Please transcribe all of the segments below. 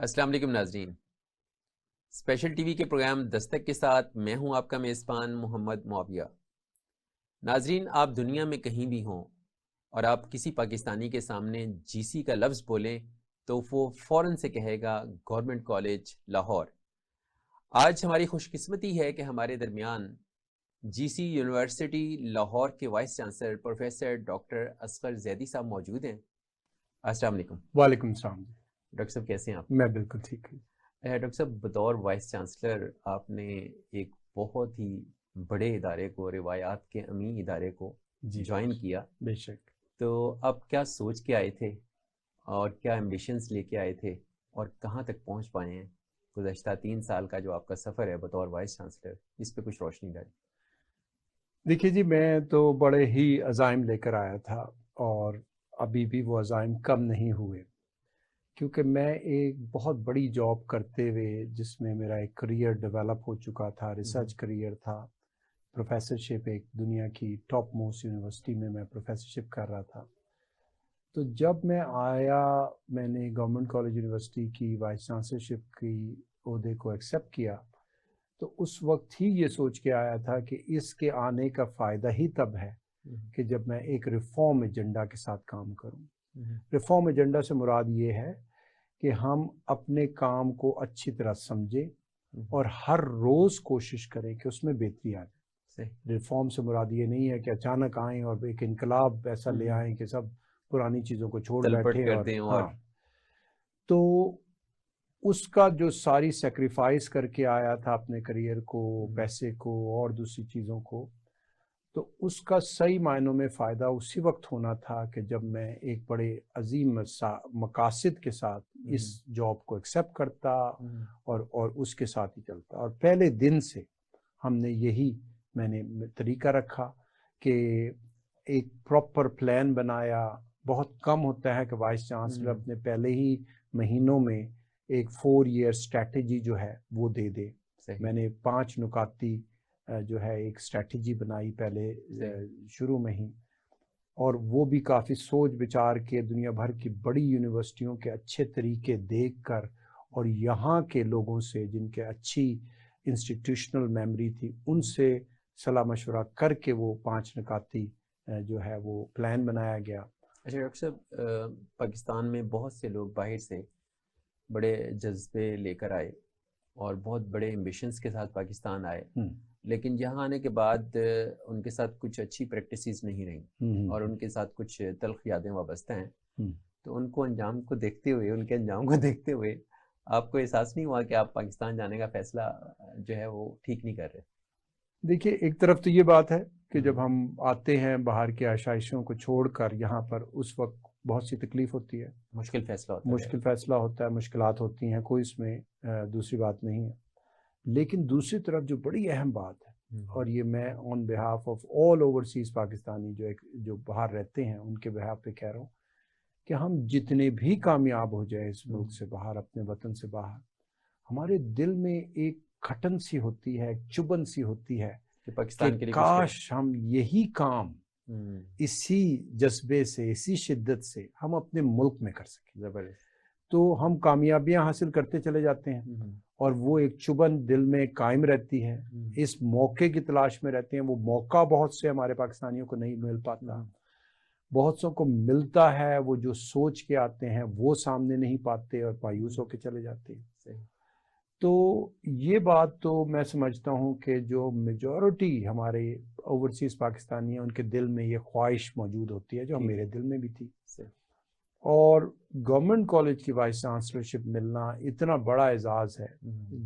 السلام علیکم ناظرین، اسپیشل ٹی وی کے پروگرام دستک کے ساتھ میں ہوں آپ کا میزبان محمد معاویہ۔ ناظرین، آپ دنیا میں کہیں بھی ہوں اور آپ کسی پاکستانی کے سامنے جی سی کا لفظ بولیں تو وہ فوراً سے کہے گا گورنمنٹ کالج لاہور۔ آج ہماری خوش قسمتی ہے کہ ہمارے درمیان جی سی یونیورسٹی لاہور کے vice chancellor professor doctor Asghar Zaidi صاحب موجود ہیں۔ السلام علیکم۔ وعلیکم السلام۔ ڈاکٹر صاحب کیسے ہیں آپ؟ میں بالکل ٹھیک ہوں۔ ڈاکٹر صاحب، بطور وائس چانسلر آپ نے ایک بہت ہی بڑے ادارے کو، روایات کے امین ادارے کو جوائن کیا۔ بے شک۔ تو آپ کیا سوچ کے آئے تھے اور کیا ایمبیشنز لے کے آئے تھے اور کہاں تک پہنچ پائے ہیں؟ گزشتہ 3 سال کا جو آپ کا سفر ہے بطور وائس چانسلر، اس پہ کچھ روشنی ڈالیں۔ دیکھیے جی، میں تو بڑے ہی عزائم لے کر آیا تھا اور ابھی بھی وہ عزائم کم نہیں ہوئے، کیونکہ میں ایک بہت بڑی جاب کرتے ہوئے جس میں میرا ایک کریئر ڈیولپ ہو چکا تھا، ریسرچ کریئر تھا، پروفیسرشپ ایک دنیا کی ٹاپ موسٹ یونیورسٹی میں پروفیسرشپ کر رہا تھا۔ تو جب میں آیا، میں نے گورنمنٹ کالج یونیورسٹی کی وائس چانسلرشپ کی عہدے کو ایکسیپٹ کیا، تو اس وقت ہی یہ سوچ کے آیا تھا کہ اس کے آنے کا فائدہ ہی تب ہے کہ جب میں ایک ریفارم ایجنڈا کے ساتھ کام کروں۔ ریفارم ایجنڈا سے مراد یہ ہے کہ ہم اپنے کام کو اچھی طرح سمجھیں اور ہر روز کوشش کریں کہ اس میں بہتری آ جائے۔ ریفارم سے مراد یہ نہیں ہے کہ اچانک آئیں اور ایک انقلاب ایسا لے آئیں کہ سب پرانی چیزوں کو چھوڑ بیٹھیں اور تو اس کا جو ساری سیکریفائس کر کے آیا تھا اپنے کریئر کو، پیسے کو اور دوسری چیزوں کو، تو اس کا صحیح معنوں میں فائدہ اسی وقت ہونا تھا کہ جب میں ایک بڑے عظیم مقاصد کے ساتھ اس جاب کو ایکسیپٹ کرتا اور اس کے ساتھ ہی چلتا۔ اور پہلے دن سے ہم نے میں نے طریقہ رکھا کہ ایک پراپر پلان بنایا۔ بہت کم ہوتا ہے کہ وائس چانسلر اپنے پہلے ہی مہینوں میں ایک 4 ایئر اسٹریٹجی جو ہے وہ دے دے۔ میں نے 5 نکاتی جو ہے ایک اسٹریٹجی بنائی پہلے شروع میں ہی، اور وہ بھی کافی سوچ بچار کے دنیا بھر کی بڑی یونیورسٹیوں کے اچھے طریقے دیکھ کر اور یہاں کے لوگوں سے جن کے اچھی انسٹیٹیوشنل میموری تھی ان سے صلاح مشورہ کر کے وہ 5 نکاتی جو ہے وہ پلان بنایا گیا۔ اچھا ڈاکٹر صاحب، پاکستان میں بہت سے لوگ باہر سے بڑے جذبے لے کر آئے اور بہت بڑے ایمبیشنز کے ساتھ پاکستان آئے، لیکن یہاں آنے کے بعد ان کے ساتھ کچھ اچھی پریکٹسز نہیں رہیں اور ان کے ساتھ کچھ تلخ یادیں وابستہ ہیں۔ تو ان کو انجام کو دیکھتے ہوئے، ان کے انجام کو دیکھتے ہوئے آپ کو احساس نہیں ہوا کہ آپ پاکستان جانے کا فیصلہ جو ہے وہ ٹھیک نہیں کر رہے؟ دیکھیے، ایک طرف تو یہ بات ہے کہ جب ہم آتے ہیں باہر کے آشائشوں کو چھوڑ کر یہاں پر، اس وقت بہت سی تکلیف ہوتی ہے، مشکل فیصلہ ہوتا ہے، مشکلات ہوتی ہیں، کوئی اس میں دوسری بات نہیں ہے۔ لیکن دوسری طرف جو بڑی اہم بات ہے، اور یہ میں on behalf of all overseas Pakistani جو باہر رہتے ہیں ان کے بہاف پہ کہہ رہا ہوں کہ ہم جتنے بھی کامیاب ہو جائے اس ملک سے باہر، اپنے وطن سے باہر، ہمارے دل میں ایک کھٹن سی ہوتی ہے، ایک چبھن سی ہوتی ہے کہ پاکستان کے لیے کاش ہم یہی کام اسی جذبے سے، اسی شدت سے ہم اپنے ملک میں کر سکیں۔ زبردست۔ تو ہم کامیابیاں حاصل کرتے چلے جاتے ہیں اور وہ ایک چبھن دل میں قائم رہتی ہے، اس موقع کی تلاش میں رہتے ہیں۔ وہ موقع بہت سے ہمارے پاکستانیوں کو نہیں مل پاتا، بہت سو کو ملتا ہے، وہ جو سوچ کے آتے ہیں وہ سامنے نہیں پاتے اور مایوس ہو کے چلے جاتے ہیں۔ تو یہ بات تو میں سمجھتا ہوں کہ جو میجورٹی ہمارے اوورسیز پاکستانی ہیں ان کے دل میں یہ خواہش موجود ہوتی ہے، جو میرے دل میں بھی تھی۔ اور گورنمنٹ کالج کی وائس چانسلرشپ ملنا اتنا بڑا اعزاز ہے۔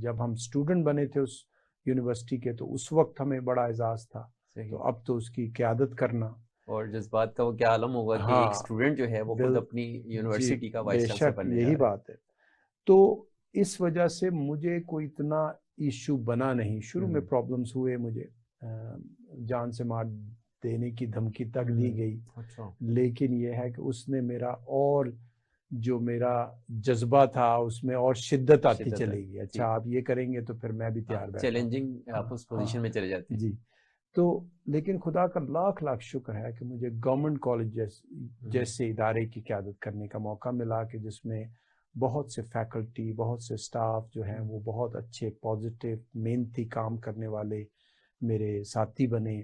جب ہم اسٹوڈنٹ بنے تھے اس یونیورسٹی کے تو اس وقت ہمیں بڑا اعزاز تھا، تو اب تو اس کی قیادت کرنا اور جذبات کا وہ کیا عالم ہوگا کہ ایک اسٹوڈنٹ جو ہے وہ خود اپنی یونیورسٹی کا وائس چانسلر بننے جا رہا ہے۔ یہی بات ہے۔ تو اس وجہ سے مجھے کوئی اتنا ایشو بنا نہیں۔ شروع میں پرابلمز ہوئے، مجھے جان سے مار دینے کی دھمکی تک دی گئی، لیکن یہ ہے کہ اس نے میرا جذبہ تھا اس میں اور شدت آتی چلے گی۔ اچھا آپ یہ کریں گے تو پھر میں بھی تیار بیٹھا ہوں۔ چیلنجنگ آپ اس پوزیشن میں چلے جاتے ہیں۔ جی، تو لیکن خدا کا لاکھ لاکھ شکر ہے کہ مجھے گورنمنٹ کالج جیسے ادارے کی قیادت کرنے کا موقع ملا کہ جس میں بہت سے فیکلٹی، بہت سے سٹاف جو ہیں وہ بہت اچھے پازیٹیو محنتی کام کرنے والے میرے ساتھی بنے،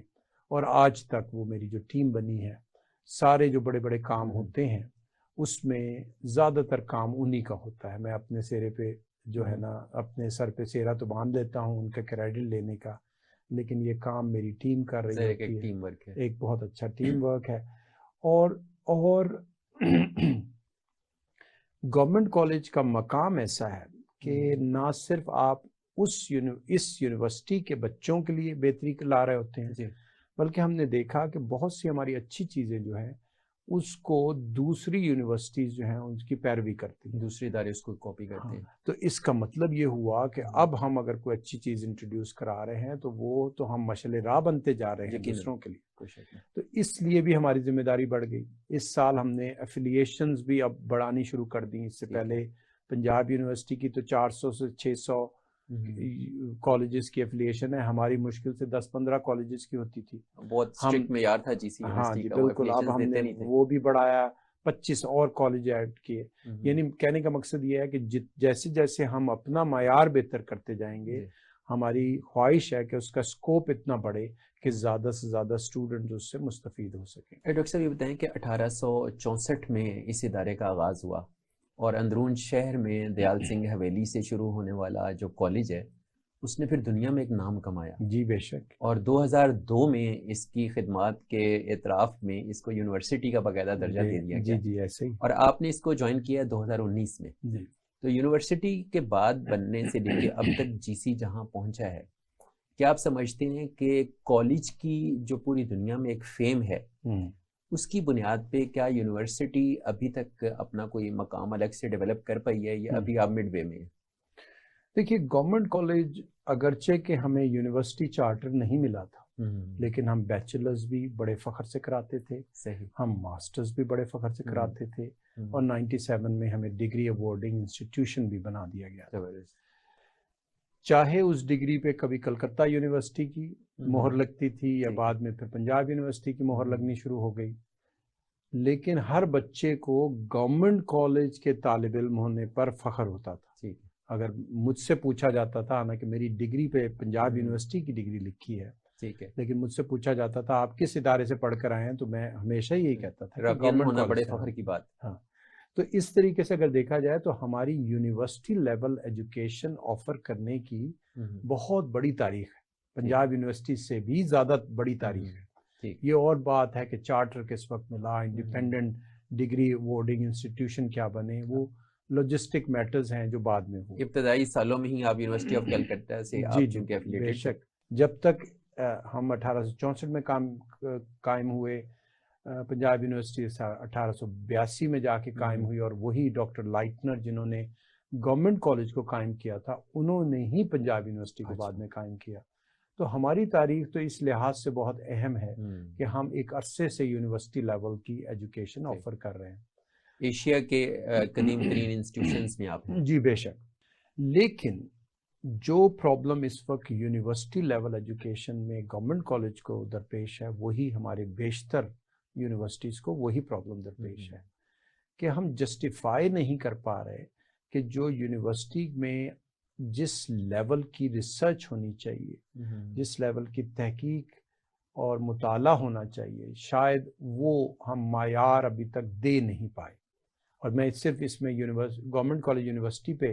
اور آج تک وہ میری جو ٹیم بنی ہے، سارے جو بڑے بڑے کام ہوتے ہیں اس میں زیادہ تر کام انہی کا ہوتا ہے. میں اپنے سرے پہ جو ہے نا اپنے سر پہ سیرا تو باندھ لیتا ہوں ان کا کریڈٹ لینے کا، لیکن یہ کام میری ٹیم کر رہی ہوتی ہے. ٹیم ورک ہے، ایک بہت اچھا ٹیم ورک ہے. اور گورنمنٹ کالج کا مقام ایسا ہے کہ نہ صرف آپ اس یونیورسٹی کے بچوں کے لیے بہتری لا رہے ہوتے ہیں، بلکہ ہم نے دیکھا کہ بہت سی ہماری اچھی چیزیں جو ہیں اس کو دوسری یونیورسٹیز جو ہیں ان کی پیروی کرتی ہیں، دوسرے ادارے اس کو کاپی کرتے ہیں. تو اس کا مطلب یہ ہوا کہ اب ہم اگر کوئی اچھی چیز انٹروڈیوس کرا رہے ہیں تو وہ تو ہم مشعل راہ بنتے جا رہے ہیں دوسروں کے لیے. تو اس لیے بھی ہماری ذمہ داری بڑھ گئی. اس سال ہم نے ایفیلیشنز بھی اب بڑھانی شروع کر دی. اس سے پہلے پنجاب یونیورسٹی کی تو 400 سے 600 کالجز کی ایفیلیشن ہے، ہماری مشکل سے 10-15 کالجز کی ہوتی تھی. بہت اسٹرکٹ معیار تھا جی سی یونیورسٹی کا. بالکل. اب ہم نے وہ بھی بڑھایا، 25 اور کالج ایڈ کیے. یعنی کہنے کا مقصد یہ ہے کہ جیسے جیسے ہم اپنا معیار بہتر کرتے جائیں گے، ہماری خواہش ہے کہ اس کا سکوپ اتنا بڑھے کہ زیادہ سے زیادہ اسٹوڈنٹ اس سے مستفید ہو سکیں. ڈاکٹر صاحب یہ بتائیں کہ 1864 میں اس ادارے کا آغاز ہوا اور اندرون شہر میں دیال سنگھ حویلی سے شروع ہونے والا جو کالج ہے اس نے پھر دنیا میں ایک نام کمایا. جی بے شک. اور 2002 میں اس کی خدمات کے اعتراف میں اس کو یونیورسٹی کا باقاعدہ درجہ دے دیا گیا. جی ایسے ہی. اور آپ نے اس کو جوائن کیا 2019 میں. جی. تو یونیورسٹی کے بعد بننے سے لے کے اب تک جی سی جہاں پہنچا ہے، کیا آپ سمجھتے ہیں کہ کالج کی جو پوری دنیا میں ایک فیم ہے اس کی بنیاد پہ کیا یونیورسٹی ابھی تک اپنا کوئی مقام الگ سے ڈیولپ کر پائی ہے یا ابھی آپ مڈ وے میں ہیں؟ دیکھیے گورنمنٹ کالج اگرچہ کہ ہمیں یونیورسٹی چارٹر نہیں ملا تھا، لیکن ہم بیچلرز بھی بڑے فخر سے کراتے تھے. صحیح. ہم ماسٹرز بھی بڑے فخر سے کراتے تھے. اور 97 میں ہمیں ڈگری ایوارڈنگ انسٹیٹیوشن بھی بنا دیا گیا. چاہے اس ڈگری پہ کبھی کلکتہ یونیورسٹی کی مہر لگتی تھی یا بعد میں پھر پنجاب یونیورسٹی کی مہر لگنی شروع ہو گئی، لیکن ہر بچے کو گورنمنٹ کالج کے طالب علم ہونے پر فخر ہوتا تھا. اگر مجھ سے پوچھا جاتا تھا، حالانکہ میری ڈگری پہ پنجاب یونیورسٹی کی ڈگری لکھی ہے، لیکن مجھ سے پوچھا جاتا تھا آپ کس ادارے سے پڑھ کر آئے ہیں، تو میں ہمیشہ یہی کہتا تھا کہ گورنمنٹ ہونا بڑے فخر کی بات. ہاں. تو اس طریقے سے اگر دیکھا جائے تو ہماری یونیورسٹی لیول ایجوکیشن آفر کرنے کی بہت بڑی تاریخ ہے، پنجاب یونیورسٹی سے بھی زیادہ بڑی تاریخ ہے. یہ اور بات ہے کہ چارٹر کس وقت ملا، انڈیپینڈنٹ ڈگری ایوارڈنگ انسٹیٹیوشن کیا بنے، وہ لاجسٹک میٹرز ہیں جو بعد میں ہو. ابتدائی سالوں میں ہی آپ یونیورسٹی آف کلکتہ سے بے شک. جب تک ہم 1864 میں قائم ہوئے، پنجاب یونیورسٹی 1882 میں جا کے قائم ہوئی، اور وہی ڈاکٹر لائٹنر جنہوں نے گورنمنٹ کالج کو قائم کیا تھا انہوں نے ہی پنجاب یونیورسٹی کو بعد میں قائم کیا. تو ہماری تاریخ تو اس لحاظ سے بہت اہم ہے کہ ہم ایک عرصے سے یونیورسٹی لیول کی ایجوکیشن آفر کر رہے ہیں. ایشیا کے قدیم ترین انسٹیٹیوشنز میں آپ ہیں. جی بے شک. لیکن جو پرابلم اس وقت یونیورسٹی لیول ایجوکیشن میں گورنمنٹ کالج کو درپیش ہے، وہی ہمارے بیشتر یونیورسٹیز کو وہی پرابلم درپیش ہے کہ ہم جسٹیفائی نہیں کر پا رہے کہ جو یونیورسٹی میں جس لیول کی ریسرچ ہونی چاہیے، جس لیول کی تحقیق اور مطالعہ ہونا چاہیے، شاید وہ ہم معیار ابھی تک دے نہیں پائے. اور میں صرف اس میں گورنمنٹ کالج یونیورسٹی پہ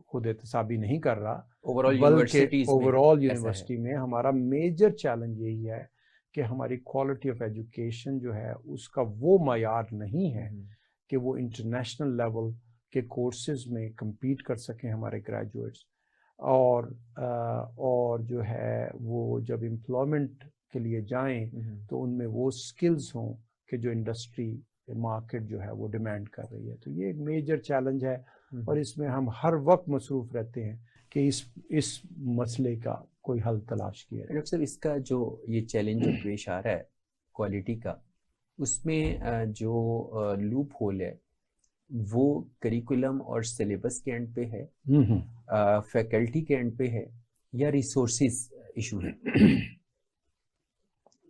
خود احتسابی نہیں کر رہا، بلکہ اوور آل یونیورسٹی میں ہمارا میجر چیلنج یہی ہے کہ ہماری کوالٹی آف ایجوکیشن جو ہے اس کا وہ معیار نہیں ہے کہ وہ انٹرنیشنل لیول کے کورسز میں کمپیٹ کر سکیں ہمارے گریجویٹس، اور جو ہے وہ جب امپلائمنٹ کے لیے جائیں تو ان میں وہ سکلز ہوں کہ جو انڈسٹری مارکیٹ جو ہے وہ ڈیمانڈ کر رہی ہے. تو یہ ایک میجر چیلنج ہے، اور اس میں ہم ہر وقت مصروف رہتے ہیں کہ اس مسئلے کا کوئی حل تلاش کیا جائے. ڈاکٹر صاحب اس کا جو یہ چیلنج جو پیش آ رہا ہے کوالٹی کا، اس میں جو لوپ ہول ہے وہ کریکولم اور سلیبس کے اینڈ پہ ہے، فیکلٹی کے اینڈ پہ ہے، یا ریسورسز ایشو ہے؟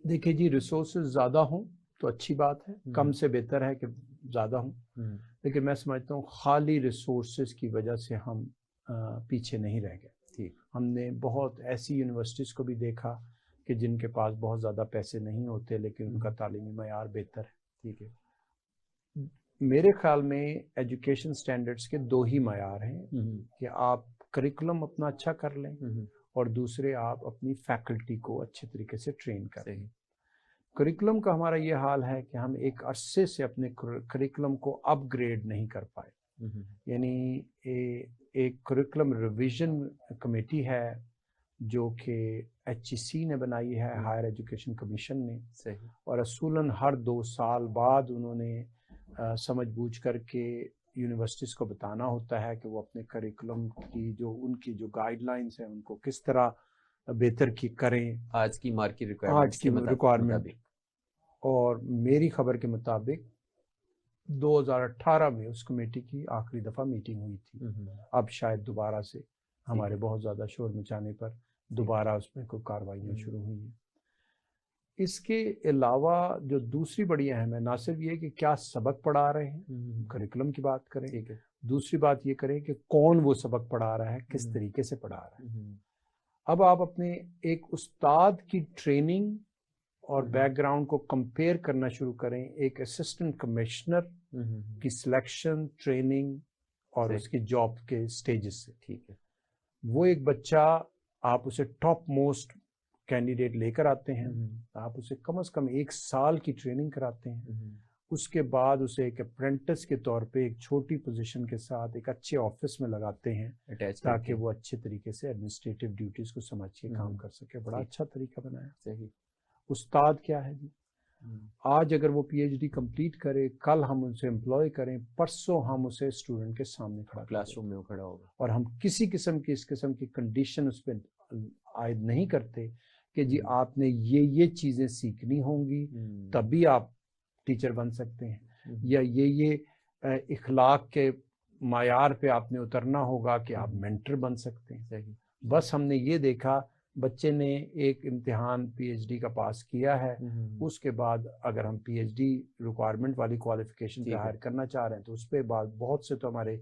دیکھیے جی، ریسورسز زیادہ ہوں تو اچھی بات ہے، کم سے بہتر ہے کہ زیادہ ہوں. لیکن میں سمجھتا ہوں خالی ریسورسز کی وجہ سے ہم پیچھے نہیں رہ گئے. ٹھیک. ہم نے بہت ایسی یونیورسٹیز کو بھی دیکھا کہ جن کے پاس بہت زیادہ پیسے نہیں ہوتے لیکن ان کا تعلیمی معیار بہتر ہے. ٹھیک ہے. میرے خیال میں ایجوکیشن سٹینڈرڈز کے دو ہی معیار ہیں کہ آپ کریکولم اپنا اچھا کر لیں اور دوسرے آپ اپنی فیکلٹی کو اچھے طریقے سے ٹرین کریں. کریکولم کا ہمارا یہ حال ہے کہ ہم ایک عرصے سے اپنے کریکولم کو اپ گریڈ نہیں کر پائے. یعنی ایک کریکولم ریویژن کمیٹی ہے جو کہ HEC نے بنائی ہے، ہائر ایجوکیشن کمیشن نے، اور اصولاً ہر 2 سال بعد انہوں نے سمجھ بوجھ کر کے یونیورسٹیز کو بتانا ہوتا ہے کہ وہ اپنے کریکولم کی ان کی جو گائیڈ لائنز ہیں ان کو کس طرح بہتر کی کریں آج کی مارکیٹ ریکوائرمنٹ. اور میری خبر کے مطابق 2018 میں اس کمیٹی کی آخری دفعہ میٹنگ ہوئی تھی. اب شاید دوبارہ سے ہمارے بہت زیادہ شور مچانے پر دوبارہ اس میں کوئی کارروائیاں شروع ہوئی ہیں. اس کے علاوہ جو دوسری بڑی اہم ہے، نہ صرف یہ کہ کیا سبق پڑھا رہے ہیں، کریکولم کی بات کریں، دوسری بات یہ کریں کہ کون وہ سبق پڑھا رہا ہے، کس طریقے سے پڑھا رہا ہے. اب آپ اپنے ایک استاد کی ٹریننگ اور بیک گراؤنڈ کو کمپیئر کرنا شروع کریں ایک اسسٹنٹ کمشنر کی سلیکشن، ٹریننگ اور اس کی جاب کے سٹیجز سے. ٹھیک ہے. وہ ایک بچہ آپ اسے ٹاپ موسٹ کینڈیڈیٹ لے کر آتے ہیں، آپ اسے کم از کم 1 سال کی ٹریننگ کراتے ہیں، اس کے بعد اسے ایک اپرینٹس کے طور پہ ایک چھوٹی پوزیشن کے ساتھ ایک اچھے آفس میں لگاتے ہیں تاکہ وہ اچھے طریقے سے ایڈمنسٹریٹو ڈیوٹیز کو سمجھ کے کام کر سکے. بڑا اچھا طریقہ بنایا. صحیح. استاد کیا ہے جی؟ آج اگر وہ PhD کمپلیٹ کرے، کل ہم ان سے امپلائی کریں، پرسوں ہم اسے اسٹوڈنٹ کے سامنے کلاس روم میں کھڑا ہوگا، اور ہم کسی قسم کی کنڈیشن اس پہ عائد نہیں کرتے کہ جی آپ نے یہ چیزیں سیکھنی ہوں گی تبھی آپ ٹیچر بن سکتے ہیں، یا یہ اخلاق کے معیار پہ آپ نے اترنا ہوگا کہ آپ مینٹر بن سکتے ہیں. بس ہم نے یہ دیکھا بچے نے ایک امتحان PhD کا پاس کیا ہے، اس کے بعد اگر ہم PhD ریکوائرمنٹ والی کوالیفیکیشن پہ ہائر کرنا چاہ رہے ہیں تو اس پہ بعد بہت سے تو ہمارے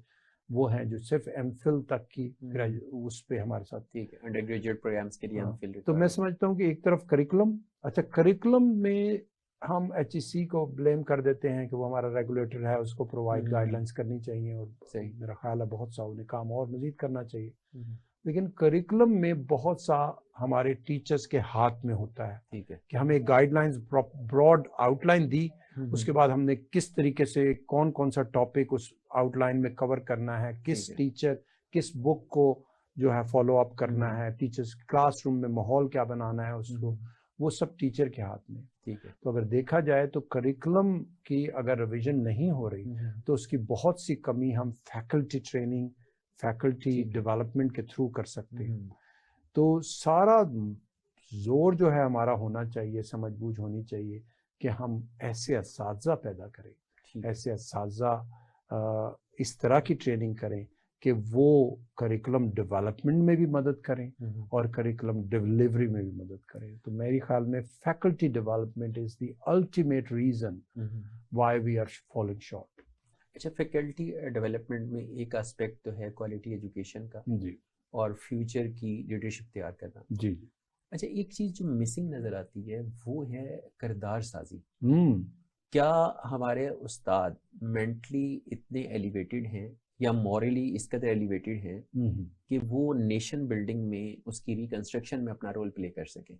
وہ ہیں جو صرف MPhil تک کی اس پہ ہمارے ساتھ. ٹھیک ہے. انڈر گریجویٹ پروگرامز کے لیے MPhil. تو میں سمجھتا ہوں کہ ایک طرف کریکولم، اچھا کریکولم میں ہم HEC کو بلیم کر دیتے ہیں کہ وہ ہمارا ریگولیٹر ہے، اس کو پرووائڈ گائیڈ لائنس کرنی چاہیے، اور میرا خیال ہے بہت سا انہیں کام اور مزید کرنا چاہیے. لیکن کریکولم میں بہت سا ہمارے ٹیچرز کے ہاتھ میں ہوتا ہے کہ ہمیں guidelines broad outline دی، اس کے بعد ہم نے کس طریقے سے کون سا ٹاپک اس آؤٹ لائن میں کور کرنا ہے، کس ٹیچر کس بک کو جو ہے فالو اپ کرنا ہے، ٹیچرز کلاس روم میں ماحول کیا بنانا ہے اس کو، وہ سب ٹیچر کے ہاتھ میں. تو اگر دیکھا جائے تو کریکولم کی اگر ریویژن نہیں ہو رہی تو اس کی بہت سی کمی ہم فیکلٹی ٹریننگ، فیکلٹی ڈیولپمنٹ کے تھرو کر سکتے ہیں. تو سارا زور جو ہے ہمارا ہونا چاہیے، سمجھ بوجھ ہونی چاہیے کہ ہم ایسے اساتذہ پیدا کریں، ایسے اساتذہ اس طرح کی ٹریننگ کریں کہ وہ کریکولم ڈیولپمنٹ میں بھی مدد کریں اور کریکولم ڈیلیوری میں بھی مدد کریں. تو میری خیال میں faculty development is the ultimate reason why we are falling short. اچھا، فیکلٹی ڈیولپمنٹ میں ایک اسپیکٹ تو ہے کوالٹی ایجوکیشن کا جی، اور فیوچر کی لیڈرشپ تیار کرنا. جی. اچھا، ایک چیز جو مسنگ نظر آتی ہے وہ ہے کردار سازی. کیا ہمارے استاد مینٹلی اتنے ایلیویٹڈ ہیں یا مورلی اس قدر ایلیویٹڈ ہیں کہ وہ نیشن بلڈنگ میں اس کی ریکنسٹرکشن میں اپنا رول پلے کر سکیں؟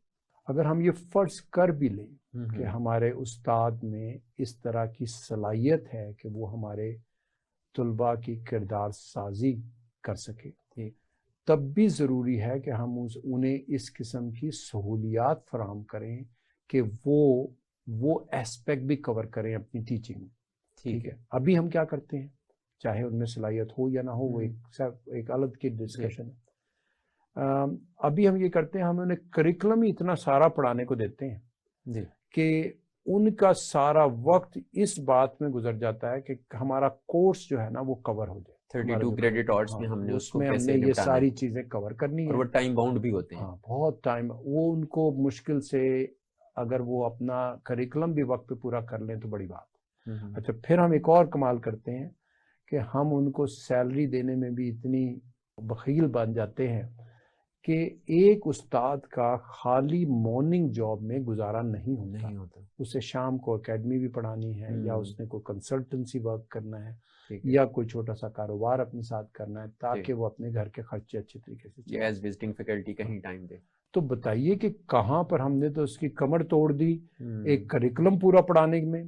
اگر ہم یہ فرض کر بھی لیں کہ ہمارے استاد میں اس طرح کی صلاحیت ہے کہ وہ ہمارے طلباء کی کردار سازی کر سکے، تب بھی ضروری ہے کہ ہم انہیں اس قسم کی سہولیات فراہم کریں کہ وہ ایسپیکٹ بھی کور کریں اپنی ٹیچنگ میں. ٹھیک ہے. ابھی ہم کیا کرتے ہیں، چاہے ان میں صلاحیت ہو یا نہ ہو، وہ ایک الگ کی ڈسکشن ہے. ابھی ہم یہ کرتے ہیں، ہم انہیں کریکولم ہی اتنا سارا پڑھانے کو دیتے ہیں کہ ان کا سارا وقت اس بات میں گزر جاتا ہے کہ ہمارا کورس جو ہے نا وہ کور ہو جائے. 32 کریڈٹ آورز میں ہم نے اس کو کیسے یہ ساری چیزیں کور کرنی ہے، اور وہ ٹائم باؤنڈ بھی ہوتے ہیں. بہت ٹائم، وہ ان کو مشکل سے اگر وہ اپنا کریکولم بھی وقت پہ پورا کر لیں تو بڑی بات. اچھا، پھر ہم ایک اور کمال کرتے ہیں، کہ ہم ان کو سیلری دینے میں بھی اتنی بخیل بن جاتے ہیں کہ ایک استاد کا خالی مارننگ جاب میں گزارا نہیں ہوتا. اسے شام کو اکیڈمی بھی پڑھانی ہے یا اس نے کوئی کنسلٹنسی ورک کرنا ہے یا کوئی چھوٹا سا کاروبار اپنے ساتھ کرنا ہے تاکہ وہ اپنے گھر کے خرچے اچھے طریقے سے ایز وزٹنگ فیکلٹی کہیں ٹائم دے. تو بتائیے کہ کہاں پر ہم نے تو اس کی کمر توڑ دی ایک کریکولم پورا پڑھانے میں.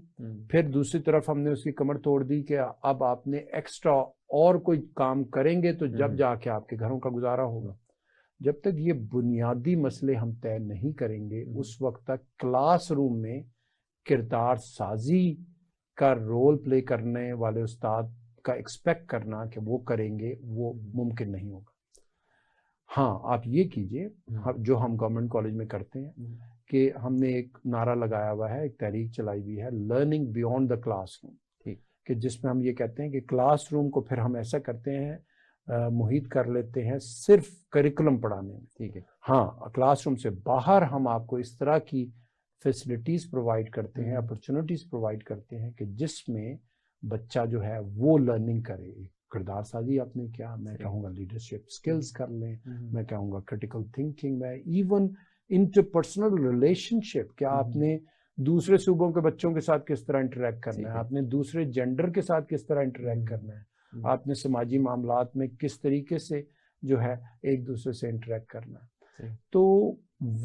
پھر دوسری طرف ہم نے اس کی کمر توڑ دی کہ اب آپ نے ایکسٹرا اور کوئی کام کریں گے تو جب جا کے آپ کے گھروں کا گزارا ہوگا. جب تک یہ بنیادی مسئلے ہم طے نہیں کریں گے اس وقت تک کلاس روم میں کردار سازی کا رول پلے کرنے والے استاد کا ایکسپیکٹ کرنا کہ وہ کریں گے وہ ممکن نہیں ہوگا. ہاں آپ یہ کیجئے جو ہم گورنمنٹ کالج میں کرتے ہیں کہ ہم نے ایک نعرہ لگایا ہوا ہے, ایک تحریک چلائی ہوئی ہے, learning beyond the class room, کہ جس میں ہم یہ کہتے ہیں کہ کلاس روم کو پھر ہم ایسا کرتے ہیں محیط کر لیتے ہیں صرف کریکولم پڑھانے میں. ٹھیک ہے. ہاں کلاس روم سے باہر ہم آپ کو اس طرح کی فیسلٹیز پرووائڈ کرتے ہیں, اپرچونٹیز پرووائڈ کرتے ہیں کہ جس میں بچہ جو ہے وہ لرننگ کرے. کردار سازی آپ نے کیا, میں کہوں گا لیڈرشپ سکلز کر لیں, میں کہوں گا کرٹیکل تھنکنگ میں, ایون انٹرپرسنل ریلیشن شپ, کیا آپ نے دوسرے صوبوں کے بچوں کے ساتھ کس طرح انٹریکٹ کرنا ہے, آپ نے دوسرے جینڈر کے ساتھ کس طرح انٹریکٹ کرنا ہے, آپ نے سماجی معاملات میں کس طریقے سے جو ہے ایک دوسرے سے انٹریکٹ کرنا ہے. تو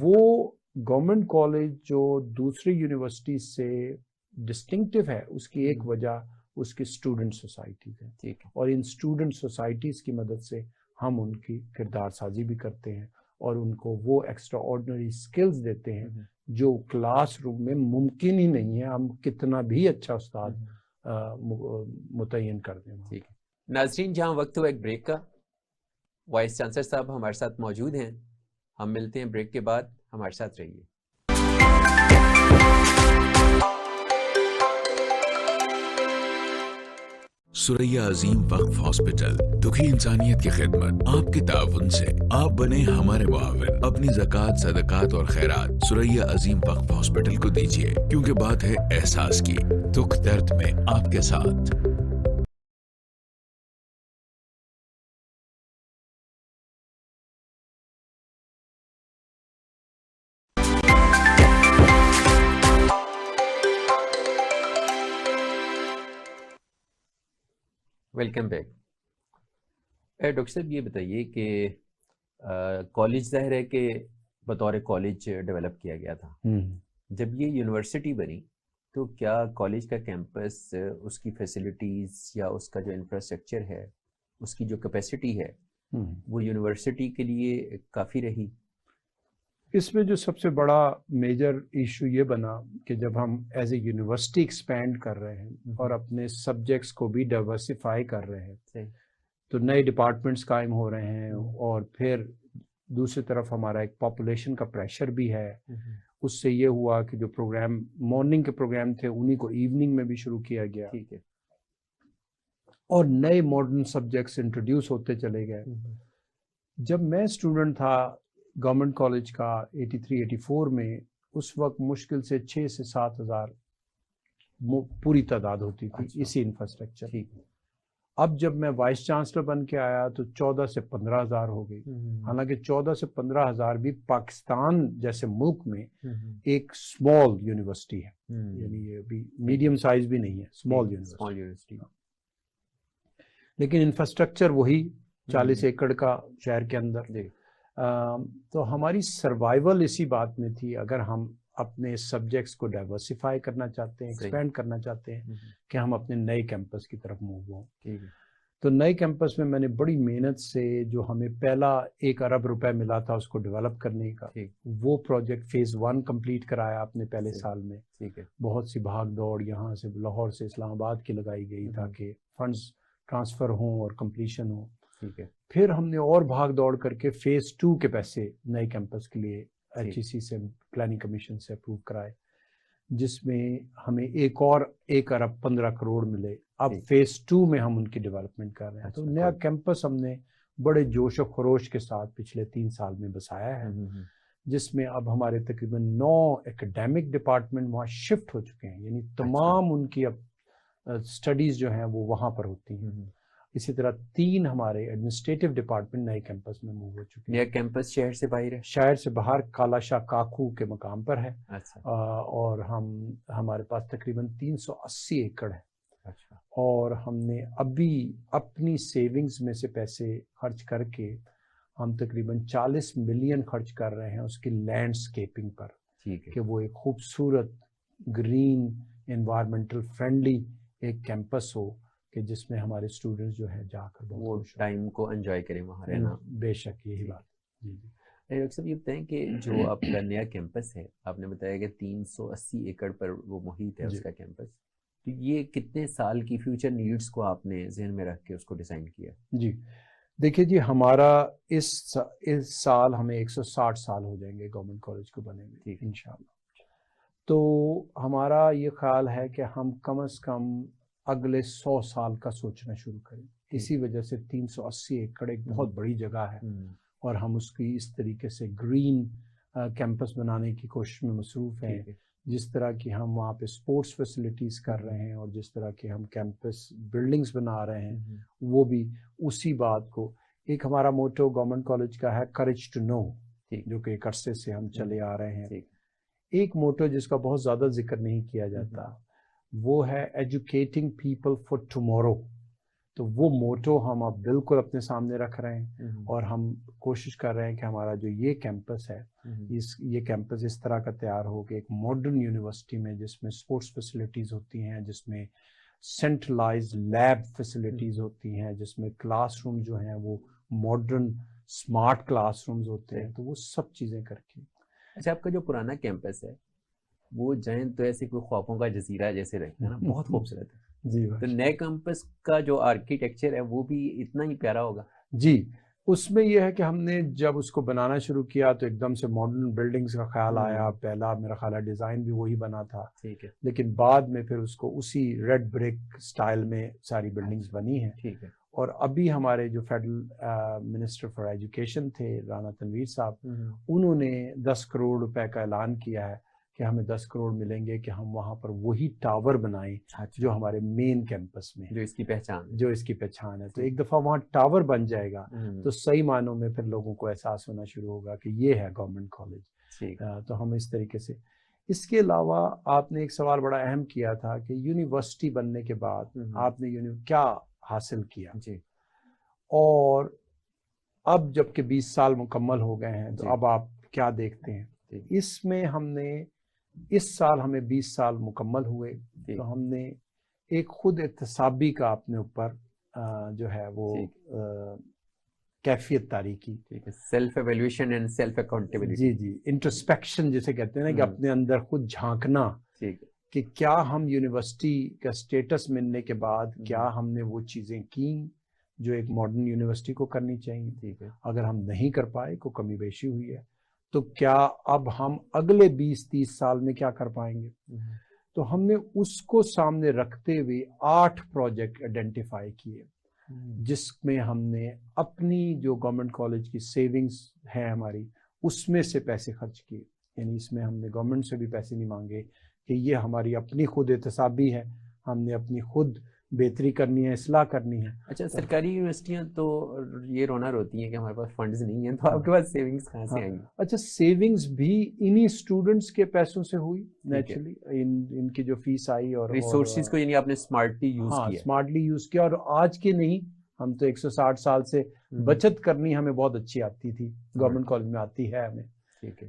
وہ گورنمنٹ کالج جو دوسری یونیورسٹی سے ڈسٹنکٹیو ہے اس کی ایک وجہ اس کی اسٹوڈنٹ سوسائٹیز ہیں, اور ان اسٹوڈنٹ سوسائٹیز کی مدد سے ہم ان کی کردار سازی بھی کرتے ہیں اور ان کو وہ ایکسٹرا آرڈنری سکلز دیتے ہیں جو کلاس روم میں ممکن ہی نہیں ہے ہم کتنا بھی اچھا استاد متعین کر دیں. ٹھیک ہے ناظرین, جہاں وقت ہوا ایک بریک کا, وائس چانسلر صاحب ہمارے ساتھ موجود ہیں, ہم ملتے ہیں بریک کے بعد, ہمارے ساتھ رہیے. ثریا عظیم وقف ہاسپٹل دکھی انسانیت کی خدمت آپ کے تعاون سے آپ بنے ہمارے معاون. اپنی زکوٰۃ, صدقات اور خیرات ثریا عظیم وقف ہاسپٹل کو دیجیے, کیونکہ بات ہے احساس کی. دکھ درد میں آپ کے ساتھ. Welcome back. ڈاکٹر صاحب یہ بتائیے کہ کالج ظاہر ہے کہ بطور کالج ڈیولپ کیا گیا تھا, جب یہ یونیورسٹی بنی تو کیا کالج کا کیمپس, اس کی فیسلٹیز یا اس کا جو انفراسٹرکچر ہے, اس کی جو کیپیسٹی ہے وہ یونیورسٹی کے لیے کافی رہی؟ اس میں جو سب سے بڑا میجر ایشو یہ بنا کہ جب ہم ایز اے یونیورسٹی ایکسپینڈ کر رہے ہیں اور اپنے سبجیکٹس کو بھی ڈائیورسیفائی کر رہے ہیں تو نئے ڈپارٹمنٹس قائم ہو رہے ہیں, اور پھر دوسری طرف ہمارا ایک پاپولیشن کا پریشر بھی ہے. اس سے یہ ہوا کہ جو پروگرام مارننگ کے پروگرام تھے انہی کو ایوننگ میں بھی شروع کیا گیا, اور نئے ماڈرن سبجیکٹس انٹروڈیوس ہوتے چلے گئے. جب میں اسٹوڈنٹ تھا گورنمنٹ کالج کا 83-84 میں, اس وقت مشکل سے 6 سے 7 ہزار پوری تعداد ہوتی تھی اسی انفراسٹرکچر. اب جب میں وائس چانسلر بن کے آیا تو 14 سے 15 ہزار ہو گئی. حالانکہ 14 سے 15 ہزار بھی پاکستان جیسے ملک میں ایک اسمال یونیورسٹی ہے, یعنی یہ بھی میڈیم سائز بھی نہیں ہے, اسمال یونیورسٹی. لیکن انفراسٹرکچر وہی 40 ایکڑ کا شہر کے اندر. تو ہماری سروائیول اسی بات میں تھی, اگر ہم اپنے سبجیکٹس کو ڈائیورسیفائی کرنا چاہتے ہیں, ایکسپینڈ کرنا چاہتے ہیں, کہ ہم اپنے نئے کیمپس کی طرف موو ہوں. تو نئے کیمپس میں نے بڑی محنت سے جو ہمیں پہلا 1 ارب روپے ملا تھا اس کو ڈیولپ کرنے کا, وہ پروجیکٹ فیز 1 کمپلیٹ کرایا اپنے پہلے سال میں. بہت سی بھاگ دوڑ یہاں سے لاہور سے اسلام آباد کی لگائی گئی تاکہ فنڈز ٹرانسفر ہوں اور کمپلیشن ہو. پھر ہم نے اور بھاگ دوڑ کر کے فیز 2 کے پیسے نئے کیمپس کے لیے ایچ ای سی سے پلاننگ کمیشن سے اپروو کرائے, جس میں ہمیں ایک اور 1 ارب 15 کروڑ ملے. اب فیز 2 میں ہم ان کی ڈیولپمنٹ کر رہے ہیں. تو نیا کیمپس ہم نے بڑے جوش و خروش کے ساتھ پچھلے 3 سال میں بسایا ہے, جس میں اب ہمارے تقریباً 9 ایکیڈیمک ڈپارٹمنٹ وہاں شفٹ ہو چکے ہیں. یعنی تمام ان کی اب اسٹڈیز جو ہیں وہ وہاں پر ہوتی ہیں. اسی طرح 3 ہمارے ایڈمنسٹریٹو ڈپارٹمنٹ نئے کیمپس میں موو ہو چکے ہیں. نیا کیمپس شہر سے باہر ہے؟ شہر سے باہر کالا شاہ کاکو کے مقام پر ہے. اچھا. اور ہمارے پاس تقریباً 380 ایکڑ ہے. اچھا. اور ہم نے ابھی اپنی سیونگز میں سے پیسے خرچ کر کے ہم تقریباً 40 ملین خرچ کر رہے ہیں اس کی لینڈسکیپنگ پر. ٹھیک ہے. کہ وہ ایک خوبصورت گرین انوائرمنٹل فرینڈلی ایک کیمپس ہو کہ جس میں ہمارے اسٹوڈنٹس جو ہے جا کر وہ ٹائم کو انجوائے کریں وہاں رہنا. بے شک یہی بات. جی جی. ڈاکٹر صاحب یہ بتائیں کہ جو آپ کا نیا کیمپس ہے، آپ نے بتایا کہ 380 ایکڑ پر وہ محیط ہے اس کا کیمپس، تو یہ کتنے سال کی فیوچر نیڈس کو آپ نے ذہن میں رکھ کے اس کو ڈیزائن کیا؟ جی دیکھیے جی، ہمارا اس سال ہمیں 160 سال ہو جائیں گے گورنمنٹ کالج کو بنے ہوئے انشاءاللہ. تو ہمارا یہ خیال ہے کہ ہم کم از کم اگلے 100 سال کا سوچنا شروع کریں. اسی وجہ سے 380 ایکڑ ایک بہت بڑی جگہ ہے اور ہم اس کی اس طریقے سے گرین کیمپس بنانے کی کوشش میں مصروف ہیں. جس طرح کی ہم وہاں پہ سپورٹس فیسلٹیز کر رہے ہیں اور جس طرح کی ہم کیمپس بلڈنگز بنا رہے ہیں، وہ بھی اسی بات کو. ایک ہمارا موٹو گورنمنٹ کالج کا ہے کریج ٹو نو، جو کہ ایک عرصے سے ہم چلے آ رہے ہیں. ایک موٹو جس کا بہت زیادہ ذکر نہیں کیا جاتا وہ ہے ایجوکیٹنگ پیپل فار ٹمورو. تو وہ موٹو ہم اب بالکل اپنے سامنے رکھ رہے ہیں اور ہم کوشش کر رہے ہیں کہ ہمارا جو یہ کیمپس ہے یہ کیمپس اس طرح کا تیار ہو کہ ایک ماڈرن یونیورسٹی میں جس میں سپورٹس فیسلٹیز ہوتی ہیں، جس میں سینٹرلائز لیب فیسلٹیز ہوتی ہیں، جس میں کلاس روم جو ہیں وہ ماڈرن سمارٹ کلاس رومز ہوتے ہیں، تو وہ سب چیزیں کر کے. اچھا، آپ کا جو پرانا کیمپس ہے وہ جائیں تو ایسے کوئی خوابوں کا جزیرہ جیسے رہتا ہے نا، بہت خوبصورت ہے. جی. تو نئے کیمپس کا جو آرکیٹیکچر ہے وہ بھی اتنا ہی پیارا ہوگا؟ جی، اس میں یہ ہے کہ ہم نے جب اس کو بنانا شروع کیا تو ایک دم سے ماڈرن بلڈنگز کا خیال آیا. پہلا میرا خیال ہے ڈیزائن بھی وہی بنا تھا. ٹھیک ہے. لیکن بعد میں پھر اس کو اسی ریڈ بریک سٹائل میں ساری بلڈنگز بنی ہیں. ٹھیک ہے. اور ابھی ہمارے جو فیڈرل منسٹر فار ایجوکیشن تھے رانا تنویر صاحب، انہوں نے 10 کروڑ روپے کا اعلان کیا ہے کہ ہمیں 10 کروڑ ملیں گے کہ ہم وہاں پر وہی ٹاور بنائیں جو ہمارے مین کیمپس میں جو اس کی پہچان ہے. تو ایک دفعہ وہاں ٹاور بن جائے گا تو صحیح معنوں میں پھر لوگوں کو احساس ہونا شروع ہوگا کہ یہ ہے گورنمنٹ کالج. تو ہم اس طریقے سے. اس کے علاوہ آپ نے ایک سوال بڑا اہم کیا تھا کہ یونیورسٹی بننے کے بعد آپ نے کیا حاصل کیا. جی. اور اب جب کہ 20 سال مکمل ہو گئے ہیں تو اب آپ کیا دیکھتے ہیں؟ اس میں ہم نے اس سال ہمیں 20 سال مکمل ہوئے تو ہم نے ایک خود احتسابی کا اپنے اوپر جو ہے وہ کیفیت طاری کی. Self evaluation and self accountability. جی جی، انٹرسپیکشن جسے کہتے ہیں نا، کہ اپنے اندر خود جھانکنا کہ کیا ہم یونیورسٹی کا اسٹیٹس ملنے کے بعد کیا ہم نے وہ چیزیں کی جو ایک ماڈرن یونیورسٹی کو کرنی چاہیے. ٹھیک ہے. اگر ہم نہیں کر پائے، کوئی کمی بیشی ہوئی ہے، تو کیا اب ہم اگلے 20-30 سال میں کیا کر پائیں گے. تو ہم نے اس کو سامنے رکھتے ہوئے 8 پروجیکٹ آئیڈینٹیفائی کیے جس میں ہم نے اپنی جو گورنمنٹ کالج کی سیونگز ہیں ہماری اس میں سے پیسے خرچ کیے. یعنی اس میں ہم نے گورنمنٹ سے بھی پیسے نہیں مانگے کہ یہ ہماری اپنی خود احتسابی ہے، ہم نے اپنی خود بہتری کرنی ہے، اصلاح کرنی ہے. اچھا، سرکاری یونیورسٹیاں تو یہ رونا روتی ہیں کہ ہمارے پاس فنڈز نہیں ہیں، تو آپ کے پاس سیونگز کہاں سے آئیں گی؟ اچھا، سیونگز بھی انہی اسٹوڈنٹس کے پیسوں سے ہوئی نیچرلی. ان کی جو فیس آئی اور ریسورسز کو یعنی آپ نے اسمارٹلی یوز کیا. اسمارٹلی یوز کیا. اور آج کے نہیں، ہم تو 160 سال سے بچت کرنی ہمیں بہت اچھی آتی تھی، گورنمنٹ کالج میں آتی ہے ہمیں.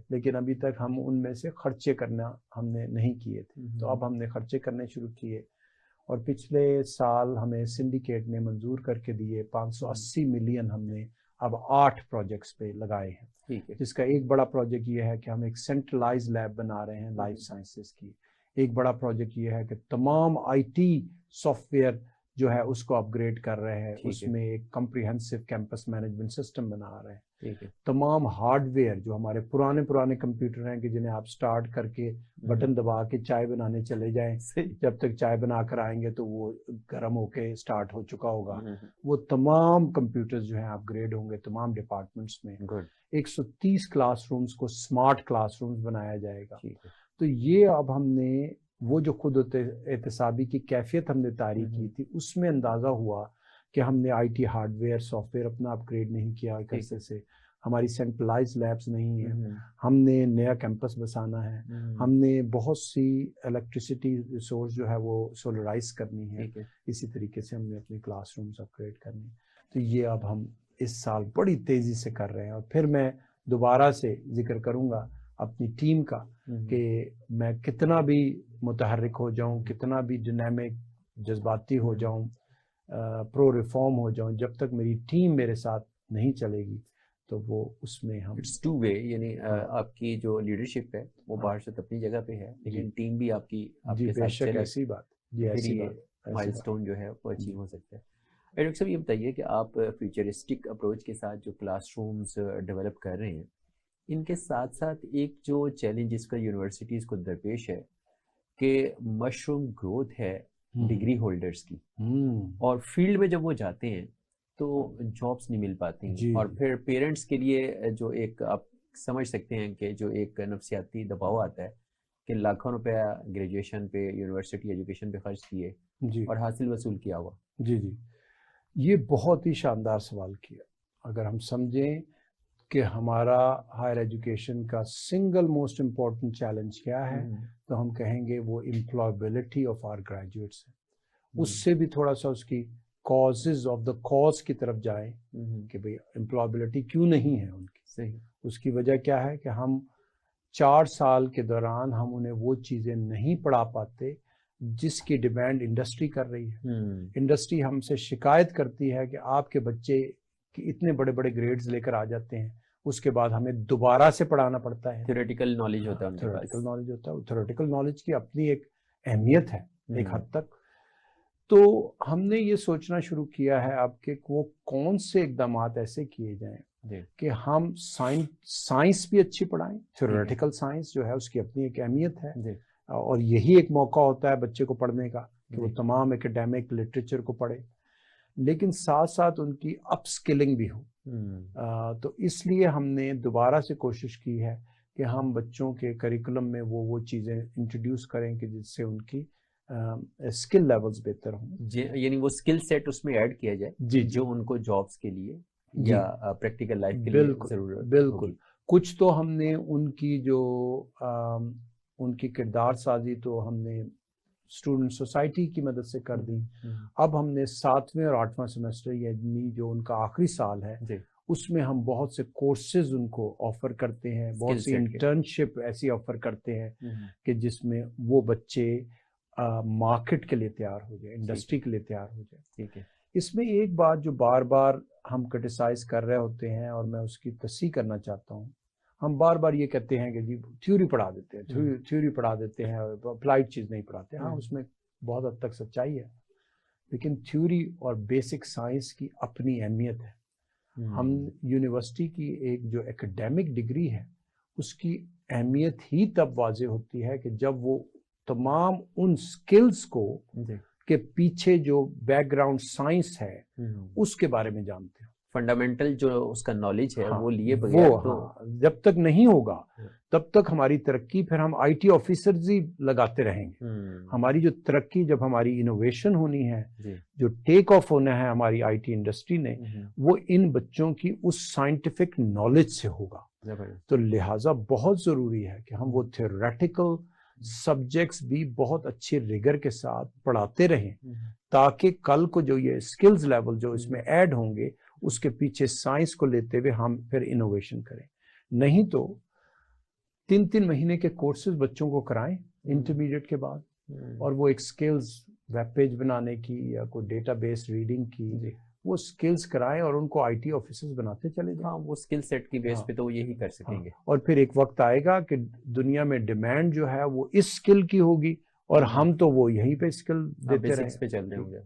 لیکن ابھی تک ہم ان میں سے خرچے کرنا ہم نے نہیں کیے تھے. تو اب ہم نے خرچے کرنے شروع کیے اور پچھلے سال ہمیں سنڈیکیٹ نے منظور کر کے دیے 580 ملین ہم نے اب 8 پروجیکٹس پہ لگائے ہیں. جس کا ایک بڑا پروجیکٹ یہ ہے کہ ہم ایک سینٹرلائز لیب بنا رہے ہیں لائف سائنسز کی. ایک بڑا پروجیکٹ یہ ہے کہ تمام IT سافٹ ویئر جو ہے اس کو اپ گریڈ کر رہے ہیں. اس میں ایک کمپریہنسو کیمپس مینجمنٹ سسٹم بنا رہے ہیں. تمام ہارڈ ویئر جو ہمارے پرانے کمپیوٹر ہیں کہ جنہیں آپ سٹارٹ کر کے بٹن دبا کے چائے بنانے چلے جائیں، جب تک چائے بنا کر آئیں گے تو وہ گرم ہو کے سٹارٹ ہو چکا ہوگا، وہ تمام کمپیوٹرز جو ہیں اپ گریڈ ہوں گے تمام ڈپارٹمنٹس میں. 130 کلاس رومز کو سمارٹ کلاس رومز بنایا جائے گا. تو یہ اب ہم نے وہ جو خود احتسابی کی کیفیت ہم نے طاری کی تھی، اس میں اندازہ ہوا کہ ہم نے I T hard where soft where اپنا اپ گریڈ نہیں کیا ایک عرصے سے، ہماری سینٹرلائز لیبس نہیں ہیں، ہم نے نیا کیمپس بسانا ہے، ہم نے بہت سی الیکٹریسٹی ریسورس جو ہے وہ سولرائز کرنی ہے، اسی طریقے سے ہم نے اپنی کلاس رومز اپ گریڈ کرنی. تو یہ اب ہم اس سال بڑی تیزی سے کر رہے ہیں. اور پھر میں دوبارہ سے ذکر کروں گا اپنی ٹیم کا کہ میں کتنا بھی متحرک ہو جاؤں، کتنا بھی ڈائنامک جذباتی ہو جاؤں، پرو ریفارم ہو جاؤں، جب تک میری ٹیم میرے ساتھ نہیں چلے گی تو وہ اس میں ہم اٹس ٹو وے. یعنی آپ کی جو لیڈرشپ ہے وہ باہر سے اپنی جگہ پہ ہے، لیکن ٹیم بھی آپ کی آپ کے ساتھ چلے، ایسی بات جی، ایسی بات مائل سٹون جو ہے وہ اچیو ہو سکتا ہے. ڈاکٹر صاحب یہ بتائیے کہ آپ فیوچرسٹک اپروچ کے ساتھ جو کلاس رومز ڈیولپ کر رہے ہیں، ان کے ساتھ ساتھ ایک جو چیلنج اس کا یونیورسٹیز کو درپیش ہے کہ مشروم گروتھ ہے ڈگری ہولڈرز کی، اور فیلڈ میں جب وہ جاتے ہیں تو جابس نہیں مل پاتی، اور پھر پیرنٹس کے لیے جو ایک آپ سمجھ سکتے ہیں کہ جو ایک نفسیاتی دباؤ آتا ہے کہ لاکھوں روپیہ گریجویشن پہ، یونیورسٹی ایجوکیشن پہ خرچ کیے اور حاصل وصول کیا ہوا. جی یہ بہت ہی شاندار سوال کیا. اگر ہم سمجھیں کہ ہمارا ہائر ایجوکیشن کا سنگل موسٹ امپورٹنٹ چیلنج کیا ہے تو ہم کہیں گے وہ امپلائبلٹی آف آر گریجویٹس ہے. اس سے بھی تھوڑا سا اس کی کازز آف دا کاز کی طرف جائیں کہ بھئی امپلائبلٹی کیوں نہیں ہے ان کی. صحیح. اس کی وجہ کیا ہے کہ ہم 4 سال کے دوران ہم انہیں وہ چیزیں نہیں پڑھا پاتے جس کی ڈیمانڈ انڈسٹری کر رہی ہے. انڈسٹری ہم سے شکایت کرتی ہے کہ آپ کے بچے اتنے بڑے بڑے گریڈز لے کر آ جاتے ہیں، اس کے بعد ہمیں دوبارہ سے پڑھانا پڑتا ہے. تھیوریٹیکل نالج ہوتا ہے، تھیوریٹیکل نالج ہوتا ہے. تھیوریٹیکل نالج کی اپنی ایک اہمیت ہے ایک حد تک. تو ہم نے یہ سوچنا شروع کیا ہے اب کہ وہ کون سے اقدامات ایسے کیے جائیں کہ ہم سائنس بھی اچھی پڑھائیں. تھیوریٹیکل سائنس جو ہے اس کی اپنی ایک اہمیت ہے، اور یہی ایک موقع ہوتا ہے بچے کو پڑھنے کا کہ وہ تمام اکیڈیمک لٹریچر کو پڑھے، لیکن ساتھ ساتھ ان کی اپ سکلنگ بھی ہو. تو اس لیے ہم نے دوبارہ سے کوشش کی ہے کہ ہم بچوں کے کریکولم میں وہ چیزیں انٹروڈیوس کریں کہ جس سے ان کی اسکل لیولز بہتر ہوں. یعنی وہ اسکل سیٹ اس میں ایڈ کیا جائے جو ان کو جابس کے لیے یا پریکٹیکل لائف کے لیے ضرورت. بالکل. کچھ تو ہم نے ان کی جو ان کی کردار سازی تو ہم نے اسٹوڈنٹ سوسائٹی کی مدد سے کر دی. اب ہم نے 7ویں اور 8واں سیمسٹر یعنی جو ان کا آخری سال ہے اس میں ہم بہت سے کورسز ان کو آفر کرتے ہیں، بہت سی انٹرنشپ ایسی آفر کرتے ہیں کہ جس میں وہ بچے مارکیٹ کے لیے تیار ہو جائے، انڈسٹری کے لیے تیار ہو جائے. اس میں ایک بات جو بار بار ہم کرٹیسائز کر رہے ہوتے ہیں اور میں اس کی تصحیح کرنا چاہتا ہوں، ہم بار بار یہ کہتے ہیں کہ جی تھیوری پڑھا دیتے ہیں، تھیوری پڑھا دیتے ہیں، اپلائیڈ چیز نہیں پڑھاتے. ہاں اس میں بہت حد تک سچائی ہے، لیکن تھیوری اور بیسک سائنس کی اپنی اہمیت ہے. ہم یونیورسٹی کی ایک جو ایکیڈیمک ڈگری ہے اس کی اہمیت ہی تب واضح ہوتی ہے کہ جب وہ تمام ان سکلز کو کے پیچھے جو بیک گراؤنڈ سائنس ہے اس کے بارے میں جانتے ہیں. فنڈامنٹل جو اس کا نالج ہے وہ لیے بغیر جب تک نہیں ہوگا تب تک ہماری ترقی، پھر ہم آئی ٹی آفیسرز ہی لگاتے رہیں گے. ہماری جو ترقی، جب ہماری انوویشن ہونی ہے، جو ٹیک آف ہونا ہے ہماری آئی ٹی انڈسٹری نے، وہ ان بچوں کی اس سائنٹیفک نالج سے ہوگا. تو لہٰذا بہت ضروری ہے کہ ہم وہ تھیوریٹیکل سبجیکٹس بھی بہت اچھے ریگر کے ساتھ پڑھاتے رہیں تاکہ کل کو جو یہ سکلز لیول جو اس میں ایڈ ہوں گے اس کے پیچھے سائنس کو لیتے ہوئے ہم پھر انوویشن کریں. نہیں تو 3 مہینے کے کورسز بچوں کو کرائیں انٹرمیڈیٹ کے بعد، اور وہ ایک سکلز ویب پیج بنانے کی یا کوئی ڈیٹا بیس ریڈنگ کی وہ سکلز کرائیں اور ان کو آئی ٹی آفیسرز بناتے چلے جائیں. ہاں وہ سکل سیٹ کی بیس پہ تو وہ یہی کر سکیں گے. اور پھر ایک وقت آئے گا کہ دنیا میں ڈیمانڈ جو ہے وہ اس سکل کی ہوگی اور ہم تو وہ یہیں پہ سکل دیتے رہیں پہ چل رہے ہوں گے.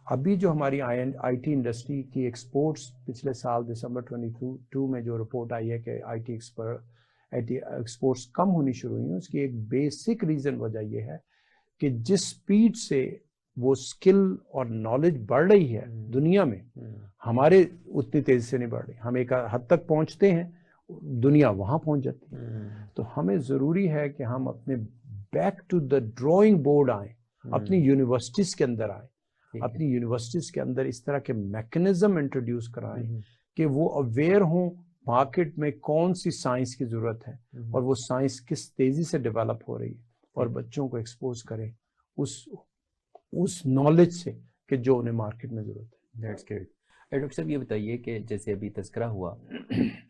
ابھی جو ہماری آئی ٹی انڈسٹری کی ایکسپورٹس پچھلے سال دسمبر 2022 میں جو رپورٹ آئی ہے کہ آئی ٹی ایکسپورٹس کم ہونی شروع ہوئی ہیں، اس کی ایک بیسک ریزن وجہ یہ ہے کہ جس سپیڈ سے وہ سکل اور نالج بڑھ رہی ہے دنیا میں، ہمارے اتنی تیزی سے نہیں بڑھ رہی. ہم ایک حد تک پہنچتے ہیں، دنیا وہاں پہنچ جاتی ہے. تو ہمیں ضروری ہے کہ ہم اپنے back to the drawing board آئیں, اپنی یونیورسٹیز کے اندر آئیں, اپنی یونیورسٹیز کے اندر اس طرح کے میکنزم انٹروڈیوس کرائیں کہ وہ اویئر ہوں مارکیٹ میں کون سی سائنس کی ضرورت ہے اور وہ سائنس کس تیزی سے ڈیولپ ہو رہی ہے, اور بچوں کو ایکسپوز کریں اس نالج سے کہ جو انہیں مارکیٹ میں ضرورت ہے. That's great. ڈاکٹر صاحب یہ بتائیے کہ جیسے ابھی تذکرہ ہوا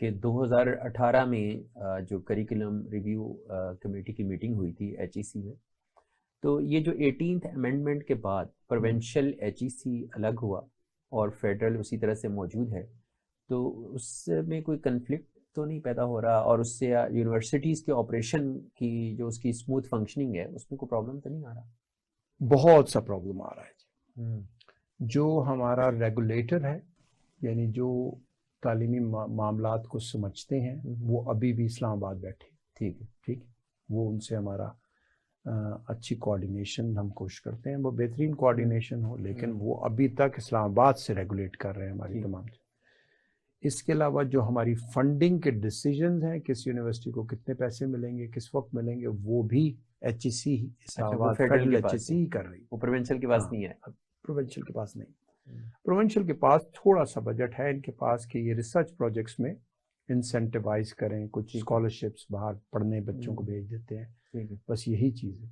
کہ 2018 میں جو کریکولم ریویو کمیٹی کی میٹنگ ہوئی تھی HEC میں, تو یہ جو 18th امینڈمنٹ کے بعد پروونشل HEC الگ ہوا اور فیڈرل اسی طرح سے موجود ہے, تو اس میں کوئی کنفلکٹ تو نہیں پیدا ہو رہا, اور اس سے یونیورسٹیز کے آپریشن کی جو اس کی اسموتھ فنکشننگ ہے اس میں کوئی پرابلم تو نہیں آ رہا؟ بہت سا پرابلم آ رہا ہے. جو ہمارا ریگولیٹر ہے, یعنی جو تعلیمی معاملات کو سمجھتے ہیں, وہ ابھی بھی اسلام آباد بیٹھے. ٹھیک ہے, وہ ان سے ہمارا اچھی کوآرڈینیشن ہم کوشش کرتے ہیں, وہ بہترین کوآرڈینیشن ہو, لیکن وہ ابھی تک اسلام آباد سے ریگولیٹ کر رہے ہیں ہماری تمام. اس کے علاوہ جو ہماری فنڈنگ کے ڈیسیجنز ہیں, کس یونیورسٹی کو کتنے پیسے ملیں گے, کس وقت ملیں گے, وہ بھی HEC اسلام آباد فیڈرل HEC ہی کر رہی ہے. وہ پروونشل کے پاس نہیں ہے. پروونشل کے پاس نہیں. پروونشل کے پاس تھوڑا سا بجٹ ہے ان کے پاس کہ یہ ریسرچ پروجیکٹس میں انسینٹیوائز کریں, کچھ اسکالرشپس باہر پڑھنے بچوں کو بھیج دیتے ہیں, بس یہی چیز ہے.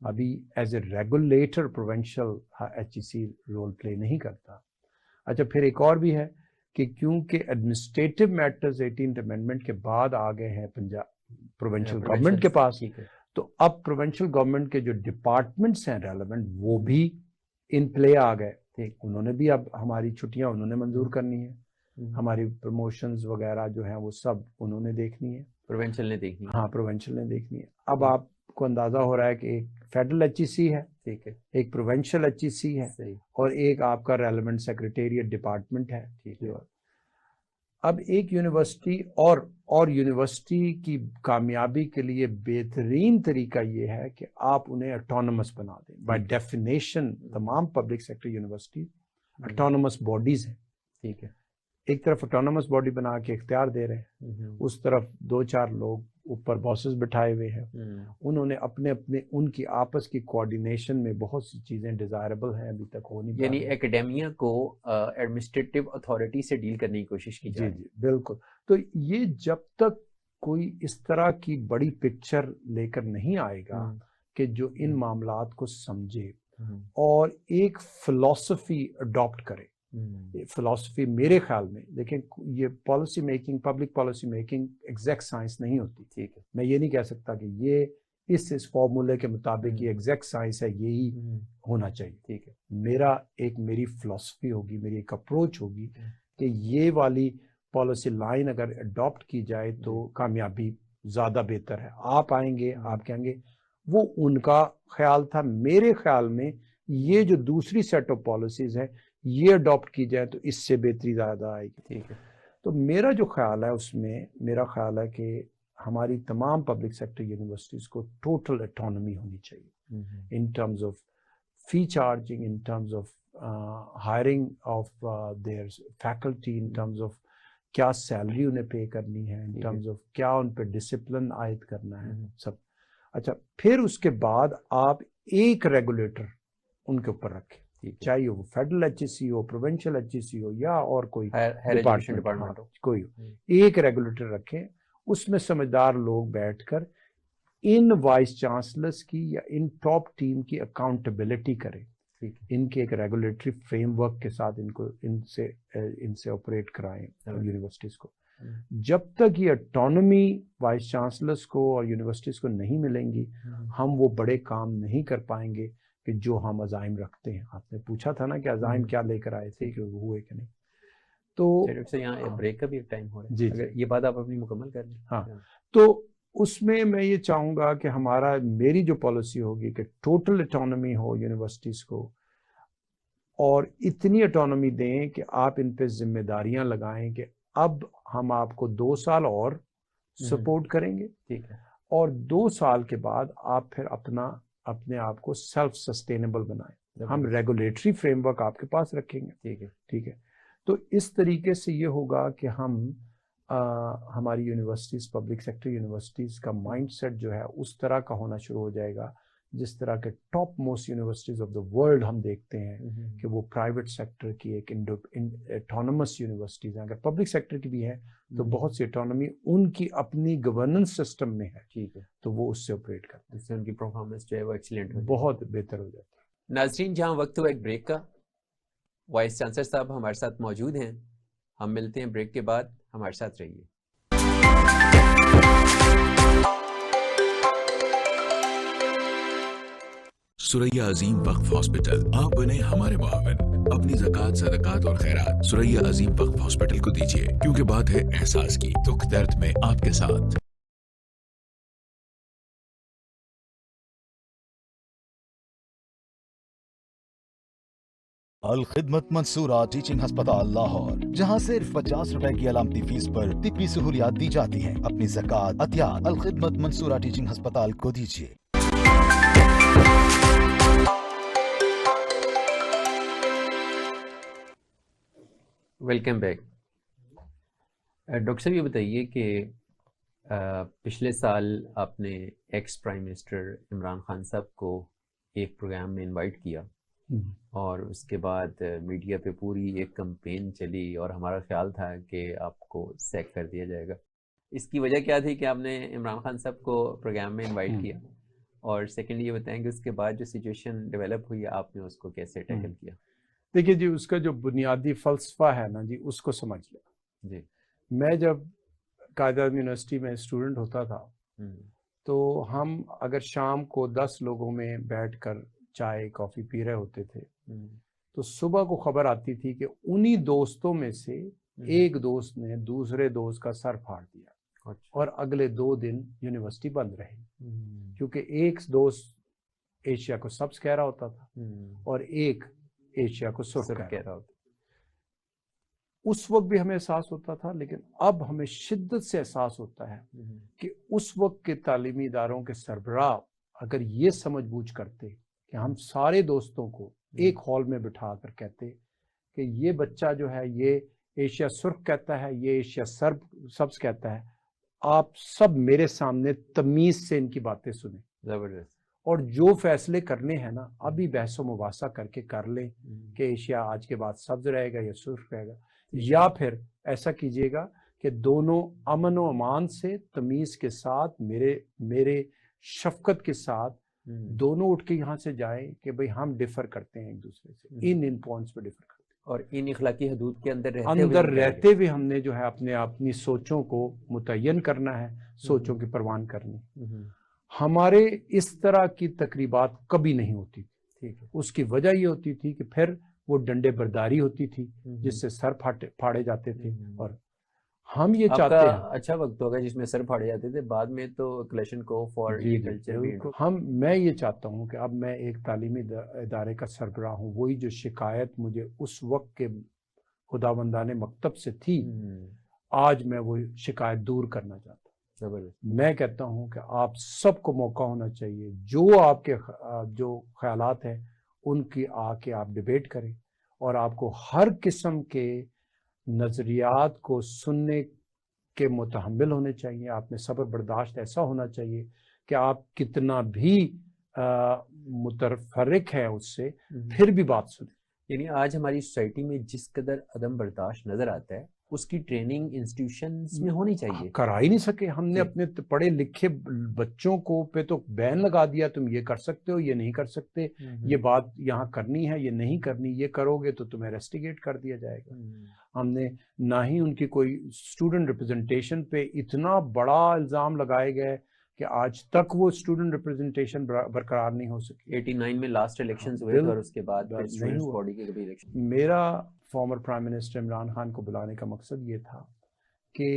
ابھی as a regulator provincial HEC role play نہیں کرتا. اچھا, پھر ایک اور بھی ہے کہ کیونکہ ایڈمنسٹریٹو میٹرز 18th امینڈمنٹ کے بعد آ گئے ہیں پروونشل گورنمنٹ کے پاس, تو اب پروونشل گورنمنٹ کے جو ڈپارٹمنٹس ہیں ریلیونٹ وہ بھی ان پلے آ گئے. انہوں نے بھی اب ہماری چھٹیاں انہوں نے منظور کرنی ہے, ہماری پروموشنز وغیرہ جو ہیں وہ سب انہوں نے دیکھنی ہے, پروونشل نے دیکھنی ہے. ہاں, پروونشل نے دیکھنی ہے. اب آپ کو اندازہ ہو رہا ہے کہ ایک فیڈرل HEC ہے, ٹھیک ہے, ایک پروونشل HEC ہے, اور ایک آپ کا ریلیونٹ سیکریٹریٹ ڈپارٹمنٹ ہے. ٹھیک ہے. اب ایک یونیورسٹی اور یونیورسٹی کی کامیابی کے لیے بہترین طریقہ یہ ہے کہ آپ انہیں اٹانومس بنا دیں. بائی ڈیفینیشن تمام public sector university autonomous bodies ہیں. ٹھیک ہے, ایک طرف اٹانومس باڈی بنا کے اختیار دے رہے ہیں, اس طرف 2-4 لوگ اوپر باسز بٹھائے ہوئے ہیں, انہوں نے اپنے ان کی آپس کی کوآرڈینیشن میں بہت سی چیزیں ڈیزائربل ہیں ابھی تک ہو نہیں پا رہی. یعنی ایکیڈیمیا کو ایڈمنسٹریٹو اتھارٹی سے ڈیل کرنے کی کوشش کی جائے. جی بالکل. تو یہ جب تک کوئی اس طرح کی بڑی پکچر لے کر نہیں آئے گا کہ جو ان معاملات کو سمجھے اور ایک فلسفی اڈاپٹ کرے. فلسفی میرے خیال میں, دیکھیں یہ policy making, public policy making exact science نہیں ہوتی. ٹھیک ہے, میں یہ نہیں کہہ سکتا کہ یہ اس فارمولے کے مطابق یہ ایگزیکٹ سائنس ہے, یہی ہونا چاہیے. ٹھیک ہے, میری فلسفی ہوگی, میری ایک اپروچ ہوگی کہ یہ والی پالیسی لائن اگر اڈاپٹ کی جائے تو کامیابی زیادہ بہتر ہے. آپ آئیں گے, آپ کہیں گے وہ ان کا خیال تھا, میرے خیال میں یہ جو دوسری سیٹ آف پالیسیز ہیں یہ اڈاپٹ کی جائے تو اس سے بہتری زیادہ آئے گی. ٹھیک ہے, تو میرا جو خیال ہے اس میں, میرا خیال ہے کہ ہماری تمام پبلک سیکٹر یونیورسٹیز کو ٹوٹل اٹانومی ہونی چاہیے in terms of fee charging, in terms of hiring of their faculty, in terms of کیا سیلری انہیں پے کرنی ہے, ان ٹرمز آف کیا ان پہ ڈسپلن عائد کرنا ہے, سب. اچھا, پھر اس کے بعد آپ ایک ریگولیٹر ان کے اوپر رکھیں, چاہیے وہ فیڈرل HEC ہو, پروونشل HEC ہو, یا اور کوئی ڈپارٹمنٹ کوئی ہو, ایک ریگولیٹر رکھیں. اس میں سمجھدار لوگ بیٹھ کر ان وائس چانسلرز کی یا ان ٹاپ ٹیم کی اکاؤنٹیبلٹی کریں, ان کے ایک ریگولیٹری فریم ورک کے ساتھ ان سے آپریٹ کرائیں یونیورسٹیز کو. جب تک یہ اٹانومی وائس چانسلرز کو اور یونیورسٹیز کو نہیں ملیں گی, ہم وہ بڑے کام نہیں کر پائیں گے کہ جو ہم عزائم رکھتے ہیں. آپ نے پوچھا تھا نا کہ عزائم کیا لے کر آئے تھے, کہ وہ ہوئے کہ نہیں. تو یہاں بریک کا بھی ایک ٹائم ہو رہا ہے. جی, یہ بات آپ اپنی مکمل کر لیں. ہاں, تو اس میں یہ چاہوں گا کہ میری جو پالیسی ہوگی کہ ٹوٹل اٹانومی ہو یونیورسٹیز کو, اور اتنی اٹانومی دیں کہ آپ ان پہ ذمہ داریاں لگائیں کہ اب ہم آپ کو 2 سال اور سپورٹ کریں گے. ٹھیک ہے, اور 2 سال کے بعد آپ پھر اپنے آپ کو سیلف سسٹینیبل بنائیں. ہم ریگولیٹری فریم ورک آپ کے پاس رکھیں گے. ٹھیک ہے, تو اس طریقے سے یہ ہوگا کہ ہم ہماری یونیورسٹیز پبلک سیکٹر یونیورسٹیز کا مائنڈ سیٹ جو ہے اس طرح کا ہونا شروع ہو جائے گا جس طرح کے top most universities of the world ہم دیکھتے ہیں کہ وہ پرائیویٹ سیکٹر کی ایک اٹانومس یونیورسٹیز ہیں. اگر پبلک سیکٹر کی بھی ہے تو بہت سی اٹانومی ان کی اپنی گورننس سسٹم میں ہے, ٹھیک ہے, تو وہ اس سے آپریٹ کرتے ہیں, جس سے ان کی پرفارمنس جو ہے وہ ایکسیلنٹ ہو بہت بہتر ہو جاتی ہے. ناظرین, جہاں وقت ہوا ایک بریک کا, وائس چانسلر صاحب ہمارے ساتھ موجود ہیں. ہم ملتے ہیں بریک کے بعد, ہمارے ساتھ رہیے. سریا عظیم وقف ہاسپٹل, آپ بنے ہمارے معاون. اپنی زکوٰۃ, صدقات اور خیرات سریا عظیم وقف ہاسپٹل کو دیجیے, کیونکہ بات ہے احساس کی. دکھ درد میں آپ کے ساتھ. الخدمت منصورہ ٹیچنگ ہسپتال لاہور, جہاں صرف 50 روپے کی علامتی فیس پر طبی سہولیات دی جاتی ہیں. اپنی زکوٰۃ عطیات الخدمت منصورہ ٹیچنگ ہسپتال کو دیجیے. Welcome back. ڈاکٹر صاحب یہ بتائیے کہ پچھلے سال آپ نے ex prime minister Imran Khan صاحب کو ایک پروگرام میں انوائٹ کیا, اور اس کے بعد میڈیا پہ پوری ایک کمپین چلی اور ہمارا خیال تھا کہ آپ کو سیک کر دیا جائے گا. اس کی وجہ کیا تھی کہ آپ نے عمران خان صاحب کو پروگرام میں انوائٹ کیا؟ اور سیکنڈ یہ بتائیں کہ اس کے بعد جو سچویشن ڈیولپ ہوئی آپ نے اس کو کیسے ٹیکل کیا؟ دیکھیے جی, اس کا جو بنیادی فلسفہ ہے نا جی, اس کو سمجھ لیں. جی, میں جب قائد اعظم یونیورسٹی میں اسٹوڈنٹ ہوتا تھا تو ہم اگر شام کو 10 لوگوں میں بیٹھ کر چائے کافی پی رہے ہوتے تھے تو صبح کو خبر آتی تھی کہ انہی دوستوں میں سے ایک دوست نے دوسرے دوست کا سر پھاڑ دیا, اور اگلے 2 دن یونیورسٹی بند رہی, کیونکہ ایک دوست ایشیا کو سبز کہہ رہا ہوتا تھا اور ایک ایشیا کو سرخ کہہ رہا ہوتا. اس وقت بھی ہمیں احساس ہوتا تھا, لیکن اب ہمیں شدت سے احساس ہوتا ہے کہ اس وقت کے تعلیمی اداروں کے سربراہ اگر یہ سمجھ بوجھ کرتے کہ ہم سارے دوستوں کو ایک ہال میں بٹھا کر کہتے کہ یہ بچہ جو ہے یہ ایشیا سرخ کہتا ہے, یہ ایشیا سبز کہتا ہے, آپ سب میرے سامنے تمیز سے ان کی باتیں سنیں, زبردست, اور جو فیصلے کرنے ہیں نا ابھی بحث و مباحثہ کر کے کر لیں کہ ایشیا آج کے بعد سبز رہے گا یا سرخ رہے گا, یا پھر ایسا کیجئے گا کہ دونوں امن و امان سے تمیز کے ساتھ میرے شفقت کے ساتھ دونوں اٹھ کے یہاں سے جائیں کہ بھئی ہم ڈیفر کرتے ہیں ایک دوسرے سے, ان پوائنٹس پہ ڈیفر کرتے ہیں, اور ان اخلاقی حدود کے اندر رہتے ہوئے ہم نے جو ہے اپنی سوچوں کو متعین کرنا ہے, سوچوں کی پروان کرنی. ہمارے اس طرح کی تقریبات کبھی نہیں ہوتی تھی. اس کی وجہ یہ ہوتی تھی کہ پھر وہ ڈنڈے برداری ہوتی تھی جس سے سر پھاڑے جاتے تھے, اور ہم یہ چاہتے ہیں اچھا وقت ہوگا جس میں سر پھاڑے جاتے تھے, بعد میں تو کلیشن کو فار کلچر. میں یہ چاہتا ہوں کہ اب میں ایک تعلیمی ادارے کا سربراہ ہوں, وہی جو شکایت مجھے اس وقت کے خداوندان مکتب سے تھی, آج میں وہ شکایت دور کرنا چاہتا ہوں. میں کہتا ہوں کہ آپ سب کو موقع ہونا چاہیے, جو آپ کے جو خیالات ہیں ان کی آ کے آپ ڈیبیٹ کریں, اور آپ کو ہر قسم کے نظریات کو سننے کے متحمل ہونے چاہیے. آپ میں صبر برداشت ایسا ہونا چاہیے کہ آپ کتنا بھی متفرق ہے اس سے پھر بھی بات سنیں. یعنی آج ہماری سوسائٹی میں جس قدر عدم برداشت نظر آتا ہے اس کی ٹریننگ انسٹیٹیوشنز میں ہونی چاہیے. کرا ہی نہیں سکے ہم نے. اپنے پڑھے لکھے بچوں کو پہ تو بین لگا دیا, تم یہ کر سکتے ہو, یہ نہیں کر سکتے, یہ بات یہاں کرنی ہے, یہ نہیں کرنی, یہ کرو گے تو تمہیں ریسٹیگیٹ کر دیا جائے گا. ہم نے نہ ہی ان کی کوئی اسٹوڈنٹ ریپرزنٹیشن پہ اتنا بڑا الزام لگائے گئے کہ آج تک وہ اسٹوڈنٹ ریپرزنٹیشن برقرار نہیں ہو سکی. 89 میں لاسٹ الیکشنز ہوئے اور اس کے بعد اسٹوڈنٹس باڈی کے کبھی الیکشن. میرا former prime minister Imran Khan کو بلانے کا مقصد یہ تھا کہ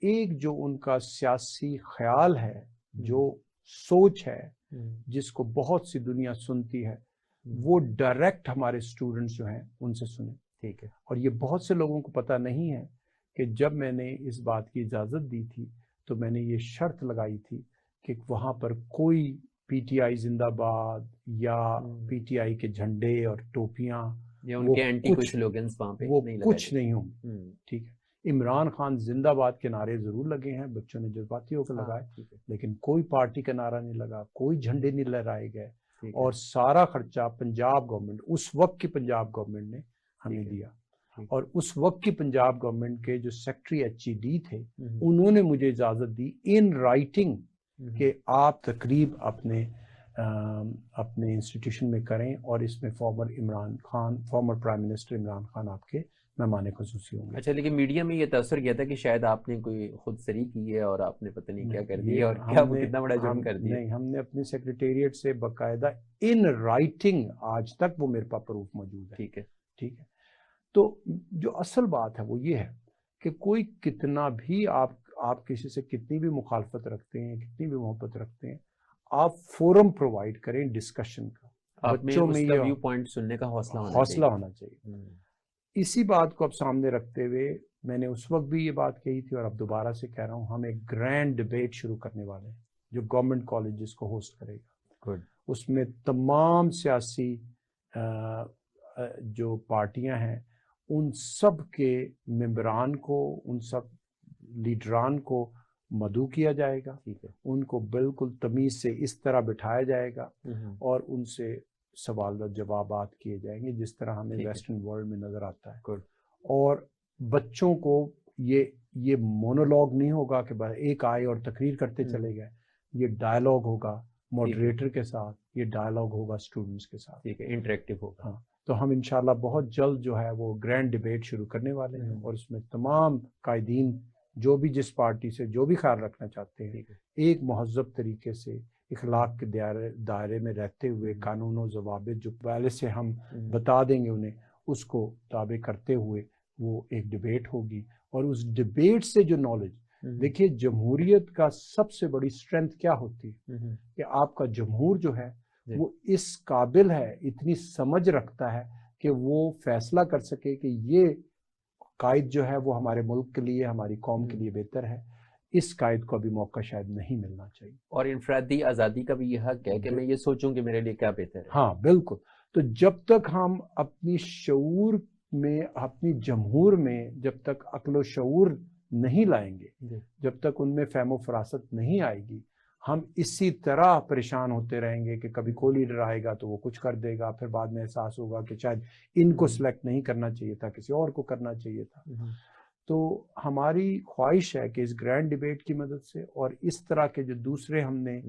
ایک جو ان کا سیاسی خیال ہے, جو سوچ ہے, جس کو بہت سی دنیا سنتی ہے, وہ ڈائریکٹ ہمارے اسٹوڈنٹس جو ہیں ان سے سنیں. ٹھیک ہے, اور یہ بہت سے لوگوں کو پتہ نہیں ہے کہ جب میں نے اس بات کی اجازت دی تھی تو میں نے یہ شرط لگائی تھی کہ وہاں پر کوئی پی ٹی آئی زندہ باد یا پی ٹی آئی کے جھنڈے اور ٹوپیاں یا ان کے اینٹی کچھ سلوگنز وہاں پہ وہ کچھ نہیں ہوں. ٹھیک ہے, عمران خان زندہ باد کے نعرے ضرور لگے ہیں، بچوں نے جذباتی ہو کر لگائے، لیکن کوئی پارٹی کا نعرہ نہیں لگا، کوئی جھنڈے نہیں لہرائے گئے، اور سارا خرچہ پنجاب گورنمنٹ، اس وقت کی پنجاب گورنمنٹ نے ہمیں دیا. اور اس وقت کی پنجاب گورنمنٹ کے جو سیکٹری HED تھے انہوں نے مجھے اجازت دی ان رائٹنگ کہ آپ تقریب اپنے انسٹیٹیوشن میں کریں، اور اس میں former prime minister Imran Khan آپ کے مہمان خصوصی ہوں گے. اچھا، لیکن میڈیا میں یہ تاثر کیا تھا کہ شاید آپ نے کوئی خود سری کی ہے اور آپ نے پتہ نہیں کیا کر دیا، اور کیا وہ کتنا بڑا جرم کر دیا. نہیں، ہم نے اپنے سیکریٹریٹ سے باقاعدہ ان رائٹنگ آج تک وہ میرے پاس پروف موجود ہے. ٹھیک ہے. تو جو اصل بات ہے وہ یہ ہے کہ کوئی کتنا بھی آپ کسی سے کتنی بھی مخالفت رکھتے ہیں، کتنی بھی محبت رکھتے ہیں، آپ فورم پرووائڈ کریں ڈسکشن کا. بچوں میں یہ ویو پوائنٹ سننے کا حوصلہ ہونا چاہیے. اسی بات کو اب سامنے رکھتے ہوئے میں نے اس وقت بھی یہ بات کہی تھی، اور اب دوبارہ سے کہہ رہا ہوں، ہم ایک گرینڈ ڈبیٹ شروع کرنے والے ہیں جو گورنمنٹ کالجز کو ہوسٹ کرے گا. اس میں تمام سیاسی جو پارٹیاں ہیں ان سب کے ممبران کو، ان سب لیڈران کو مدعو کیا جائے گا. ان کو بالکل تمیز سے اس طرح بٹھایا جائے گا اور ان سے سوال و جوابات کیے جائیں گے جس طرح ہمیں ویسٹرن ورلڈ میں نظر آتا ہے. اور بچوں کو یہ مونولوگ نہیں ہوگا کہ بس ایک آئے اور تقریر کرتے چلے گئے. یہ ڈائلاگ ہوگا ماڈریٹر کے ساتھ، یہ ڈائلاگ ہوگا اسٹوڈنٹس کے ساتھ، انٹریکٹیو ہوگا. ہاں، تو ہم انشاءاللہ بہت جلد جو ہے وہ گرینڈ ڈیبیٹ شروع کرنے والے ہیں، اور اس میں تمام قائدین جو بھی جس پارٹی سے جو بھی خیال رکھنا چاہتے ہیں ایک مہذب طریقے سے اخلاق کے دائرے میں رہتے ہوئے قانون و ضوابط جو پہلے سے ہم بتا دیں گے انہیں، اس کو تابع کرتے ہوئے وہ ایک ڈیبیٹ ہوگی. اور اس ڈیبیٹ سے جو نالج، دیکھیے جمہوریت کا سب سے بڑی اسٹرینتھ کیا ہوتی ہے کہ آپ کا جمہور جو ہے وہ اس قابل ہے، اتنی سمجھ رکھتا ہے کہ وہ فیصلہ کر سکے کہ یہ قائد جو ہے وہ ہمارے ملک کے لیے، ہماری قوم کے لیے بہتر ہے. اس قائد کو ابھی موقع شاید نہیں ملنا چاہیے. اور انفرادی آزادی کا بھی یہ حق ہے کہ میں یہ سوچوں کہ میرے لیے کیا بہتر ہے. ہاں بالکل. تو جب تک ہم اپنی شعور میں، اپنی جمہور میں جب تک عقل و شعور نہیں لائیں گے، جب تک ان میں فہم و فراست نہیں آئے گی، ہم اسی طرح پریشان ہوتے رہیں گے کہ کبھی کوئی لیڈر آئے گا تو وہ کچھ کر دے گا، پھر بعد میں احساس ہوگا کہ شاید ان کو سلیکٹ نہیں کرنا چاہیے تھا، کسی اور کو کرنا چاہیے تھا. تو ہماری خواہش ہے کہ اس گرینڈ ڈیبیٹ کی مدد سے اور اس طرح کے جو دوسرے ہم نے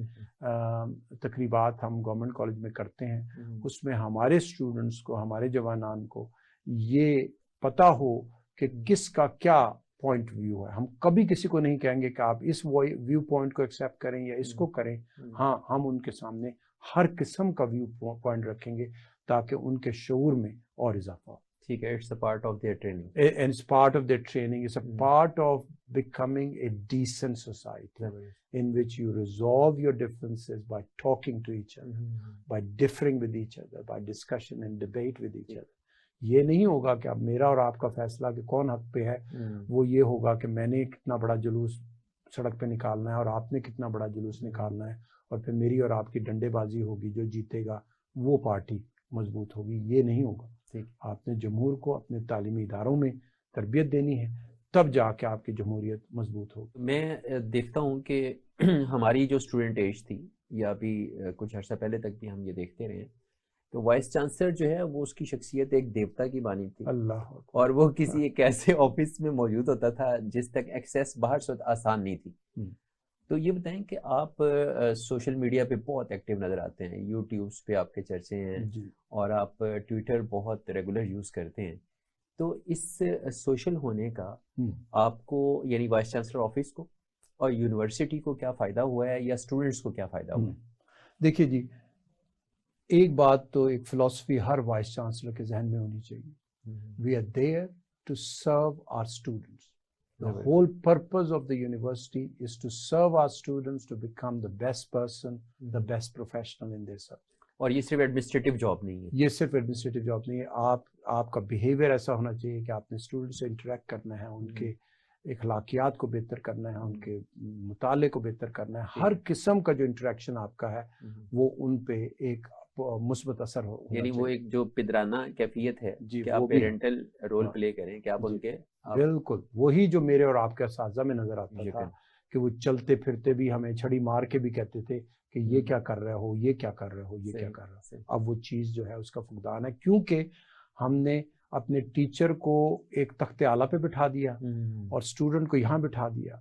تقریبات ہم گورنمنٹ کالج میں کرتے ہیں، اس میں ہمارے اسٹوڈنٹس کو، ہمارے جوانان کو یہ پتہ ہو کہ کس کا کیا پوائنٹ ویو ہے. ہم کبھی کسی کو نہیں کہیں گے کہ آپ اس ویو پوائنٹ کو ایکسیپٹ کریں یا اس کو کریں. ہاں، ہم ان کے سامنے ہر قسم کا ویو پوائنٹ رکھیں گے تاکہ ان کے شعور میں اور اضافہ ہو. ٹھیک ہے. It's a part of their training. And it's part of their training. It's a part of becoming a decent society in which you resolve your differences by talking to each other, by differing with each other, by discussion and debate with each other. یہ نہیں ہوگا کہ اب میرا اور آپ کا فیصلہ کہ کون حق پہ ہے، وہ یہ ہوگا کہ میں نے کتنا بڑا جلوس سڑک پہ نکالنا ہے اور آپ نے کتنا بڑا جلوس نکالنا ہے، اور پھر میری اور آپ کی ڈنڈے بازی ہوگی، جو جیتے گا وہ پارٹی مضبوط ہوگی. یہ نہیں ہوگا. آپ نے جمہور کو اپنے تعلیمی اداروں میں تربیت دینی ہے، تب جا کے آپ کی جمہوریت مضبوط ہوگی. میں دیکھتا ہوں کہ ہماری جو اسٹوڈنٹ ایج تھی، یا ابھی کچھ عرصہ پہلے تک بھی ہم یہ دیکھتے رہے، تو وائس چانسلر جو ہے وہ اس کی شخصیت ایک دیوتا کی بانی تھی. اللہ. اور وہ کسی ایک ایسے آفس میں موجود ہوتا تھا جس تک ایکسیس باہر سے آسان نہیں تھی. تو یہ بتائیں کہ آپ سوشل میڈیا پہ بہت ایکٹیو نظر آتے ہیں، یوٹیوبس پہ آپ کے چرچے ہیں، اور آپ ٹویٹر بہت ریگولر یوز کرتے ہیں. تو اس سوشل ہونے کا آپ کو، یعنی وائس چانسلر آفس کو اور یونیورسٹی کو کیا فائدہ ہوا ہے، یا اسٹوڈنٹس کو کیا فائدہ ہوا ہے؟ دیکھیے جی، ایک بات تو ایک فلسفی ہر وائس چانسلر کے ذہن میں ہونی چاہیے. We are there to serve our students. The whole purpose of the university is to serve our students to become the best person, the best professional in their subject. اور یہ صرف administrative job نہیں ہے. یہ صرف administrative job نہیں ہے. آپ کا بیہیویئر ایسا ہونا چاہیے کہ آپ نے اسٹوڈنٹ سے انٹریکٹ کرنا ہے، ان کے اخلاقیات کو بہتر کرنا ہے، ان کے مطالعے کو بہتر کرنا ہے. ہر قسم کا جو انٹریکشن آپ کا ہے وہ ان پہ ایک مثبت اثر ہونا یعنی وہ ایک جو پدرانہ کیفیت ہے جی کہ آپ وہ بھی پیرنٹل رول پلے کریں کہ آپ جی ان کے بالکل وہی جو میرے اور آپ کے اساتذہ میں نظر آتا تھا کہ وہ چلتے پھرتے بھی ہمیں چھڑی مار کے بھی کہتے تھے کہ یہ کیا کر رہے ہو، یہ کیا کر رہے ہو، یہ کیا کر رہے ہو. اب وہ چیز جو ہے اس کا فقدان ہے کیونکہ ہم نے اپنے ٹیچر کو ایک تخت اعلیٰ پہ بٹھا دیا اور اسٹوڈنٹ کو یہاں بٹھا دیا.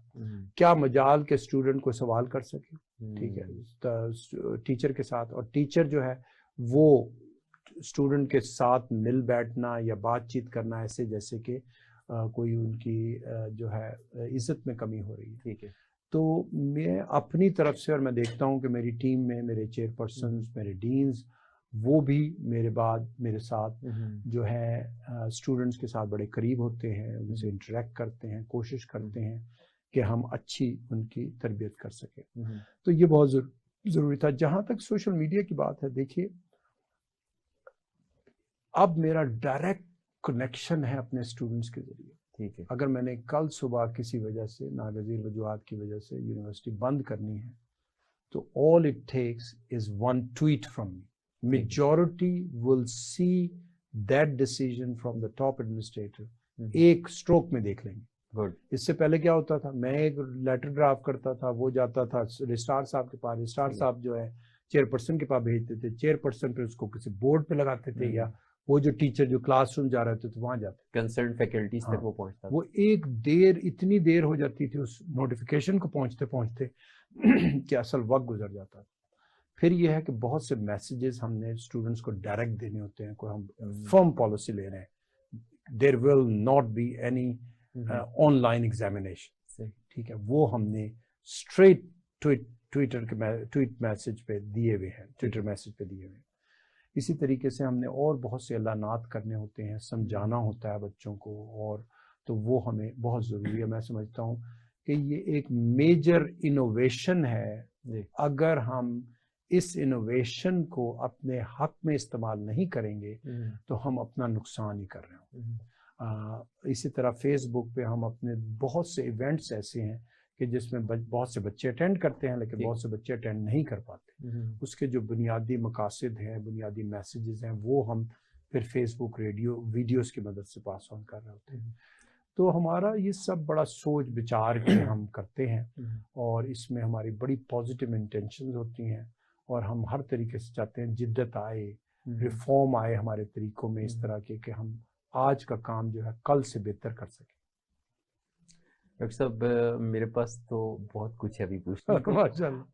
کیا مجال کہ اسٹوڈنٹ کو سوال کر سکے، ٹھیک ہے، ٹیچر کے ساتھ. اور ٹیچر جو ہے وہ اسٹوڈنٹ کے ساتھ مل بیٹھنا یا بات چیت کرنا ایسے جیسے کہ کوئی ان کی جو ہے عزت میں کمی ہو رہی ہے. ٹھیک ہے. تو میں اپنی طرف سے، اور میں دیکھتا ہوں کہ میری ٹیم میں میرے چیئر پرسنز، میرے ڈینز، وہ بھی میرے بعد میرے ساتھ جو ہے اسٹوڈنٹس کے ساتھ بڑے قریب ہوتے ہیں، ان سے انٹریکٹ کرتے ہیں، کوشش کرتے ہیں کہ ہم اچھی ان کی تربیت کر سکیں. تو یہ بہت ضروری تھا. جہاں تک سوشل میڈیا کی بات ہے، دیکھیے اب میرا ڈائریکٹ کنیکشن ہے اپنے اسٹوڈنٹس کے ذریعے. ٹھیک ہے. اگر میں نے کل صبح کسی وجہ سے ناگزیر وجوہات کی وجہ سے یونیورسٹی بند کرنی ہے تو all it takes is one tweet from me. Majority will see that decision from the top administrator. ایک سٹروک میں دیکھ لیں گے. اس سے پہلے کیا ہوتا تھا، میں ایک لیٹر ڈرافٹ کرتا تھا، وہ جاتا تھا رجسٹرار صاحب کے پاس، رجسٹرار صاحب جو ہے چیئر پرسن کے پاس بھیجتے تھے، چیئر پرسن پھر اس کو کسی بورڈ پہ لگاتے تھے، یا وہ جو ٹیچر جو کلاس روم جا رہے تھے تو وہاں جاتے کنسرن فیکلٹیز تک وہ پہنچتا تھا. وہ ایک دیر، اتنی دیر ہو جاتی تھی اس نوٹیفیکیشن کو پہنچتے پہنچتے کہ اصل وقت گزر جاتا تھا. پھر یہ ہے کہ بہت سے میسیجز ہم نے اسٹوڈنٹس کو ڈائریکٹ دینے ہوتے ہیں. کوئی ہم فرم پالیسی لے رہے ہیں، there will not be any online examination, ٹھیک ہے، وہ ہم نے اسٹریٹ ٹویٹ میسیج پہ دیے ہوئے ہیں، ٹویٹر میسیج پہ دیے ہوئے ہیں. اسی طریقے سے ہم نے اور بہت سے اعلانات کرنے ہوتے ہیں، سمجھانا ہوتا ہے بچوں کو، اور تو وہ ہمیں بہت ضروری ہے. میں سمجھتا ہوں کہ یہ ایک میجر انوویشن ہے. اگر ہم اس انوویشن کو اپنے حق میں استعمال نہیں کریں گے تو ہم اپنا نقصان ہی کر رہے ہوں. اسی طرح فیس بک پہ ہم اپنے بہت سے ایونٹس ایسے ہیں کہ جس میں بہت سے بچے اٹینڈ کرتے ہیں لیکن بہت سے بچے اٹینڈ نہیں کر پاتے. اس کے جو بنیادی مقاصد ہیں، بنیادی میسیجز ہیں، وہ ہم پھر فیس بک، ریڈیو، ویڈیوز کی مدد سے پاس آن کر رہے ہوتے ہیں. تو ہمارا یہ سب بڑا سوچ بچار کے ہم کرتے ہیں، اور اس میں ہماری بڑی پازیٹیو انٹینشنز ہوتی ہیں، اور ہم ہر طریقے سے چاہتے ہیں جدت آئے، ریفارم آئے ہمارے طریقوں میں، اس طرح کے کہ ہم آج کا کام جو ہے کل سے بہتر کر سکیں. ڈاکٹر صاحب میرے پاس تو بہت کچھ ہے ابھی پوچھنے کو،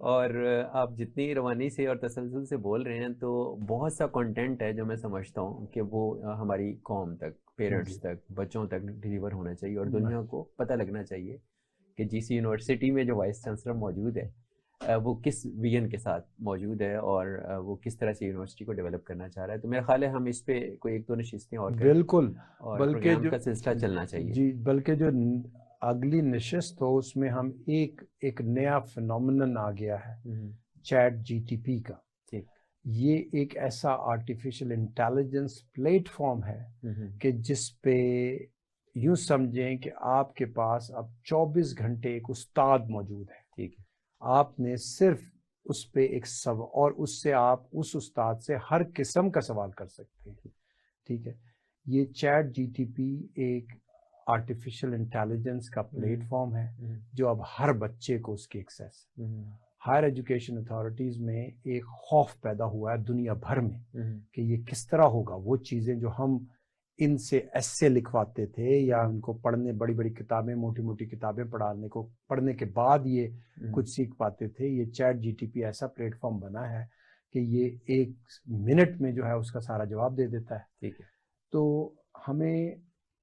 اور آپ جتنی روانی سے اور تسلسل سے بول رہے ہیں تو بہت سا کنٹینٹ ہے جو میں سمجھتا ہوں کہ وہ ہماری قوم تک، پیرنٹس تک، بچوں تک ڈیلیور ہونا چاہیے، اور دنیا کو پتہ لگنا چاہیے کہ جی سی یونیورسٹی میں جو وائس چانسلر موجود ہے وہ کس ویژن کے ساتھ موجود ہے، اور وہ کس طرح سے یونیورسٹی کو ڈیولپ کرنا چاہ رہا ہے. تو میرا خیال ہے ہم اس پہ کوئی ایک دو نشستیں اور کریں، بالکل، اور بلکہ پروگرام کا سلسلہ چلنا چاہیے. جی، بلکہ جو اگلی نشست ہو اس میں ہم ایک نیا فینومینن آ گیا ہے، چیٹ جی ٹی پی کا. یہ ایک ایسا آرٹیفیشل انٹیلیجنس پلیٹ فارم ہے کہ جس پہ یوں سمجھیں کہ آپ کے پاس اب 24 گھنٹے ایک استاد موجود ہے. ٹھیک ہے، آپ نے صرف اس پہ ایک سوال، اور اس سے آپ اس استاد سے ہر قسم کا سوال کر سکتے ہیں. ٹھیک ہے، یہ چیٹ جی ٹی پی ایک آرٹیفیشل انٹیلیجنس کا پلیٹ فارم ہے جو اب ہر بچے کو اس کی ایکسیس ہے. ہائر ایجوکیشن اتھارٹیز میں ایک خوف پیدا ہوا ہے دنیا بھر میں کہ یہ کس طرح ہوگا. وہ چیزیں جو ہم ان سے ایسے لکھواتے تھے یا ان کو پڑھنے، بڑی بڑی کتابیں، موٹی موٹی کتابیں پڑھنے کے بعد یہ کچھ سیکھ پاتے تھے، یہ چیٹ جی ٹی پی ایسا پلیٹ فارم بنا ہے کہ یہ 1 منٹ میں جو ہے اس کا سارا جواب دے دیتا ہے. ٹھیک ہے، تو ہمیں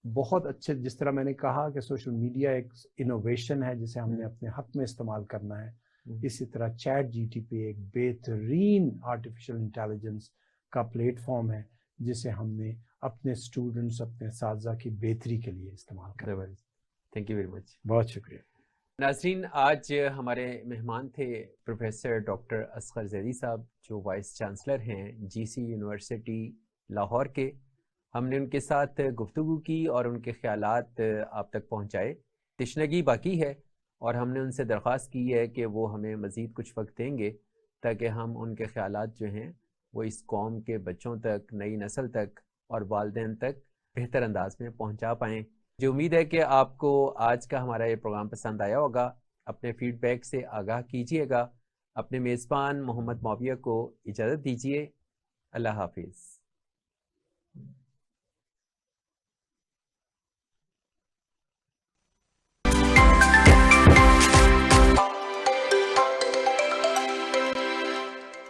بہت اچھے، جس طرح میں نے کہا کہ سوشل میڈیا ایک انوویشن ہے جسے ہم نے اپنے حق میں استعمال کرنا ہے، اسی طرح چیٹ جی ٹی پی ایک بہترین آرٹیفیشل انٹیلیجنس کا پلیٹ فارم ہے جسے ہم نے اپنے اسٹوڈنٹس، اپنے اساتذہ کی بہتری کے لیے استعمال کرنا ہے. Thank you very much. بہت شکریہ. ناظرین، آج ہمارے مہمان تھے پروفیسر ڈاکٹر اصغر زیدی صاحب، جو وائس چانسلر ہیں جی سی یونیورسٹی لاہور کے. ہم نے ان کے ساتھ گفتگو کی اور ان کے خیالات آپ تک پہنچائے. تشنگی باقی ہے، اور ہم نے ان سے درخواست کی ہے کہ وہ ہمیں مزید کچھ وقت دیں گے تاکہ ہم ان کے خیالات جو ہیں وہ اس قوم کے بچوں تک، نئی نسل تک اور والدین تک بہتر انداز میں پہنچا پائیں۔ جو امید ہے کہ آپ کو آج کا ہمارا یہ پروگرام پسند آیا ہوگا۔ اپنے فیڈ بیک سے آگاہ کیجیے گا۔ اپنے میزبان محمد معاویہ کو اجازت دیجیے۔ اللہ حافظ۔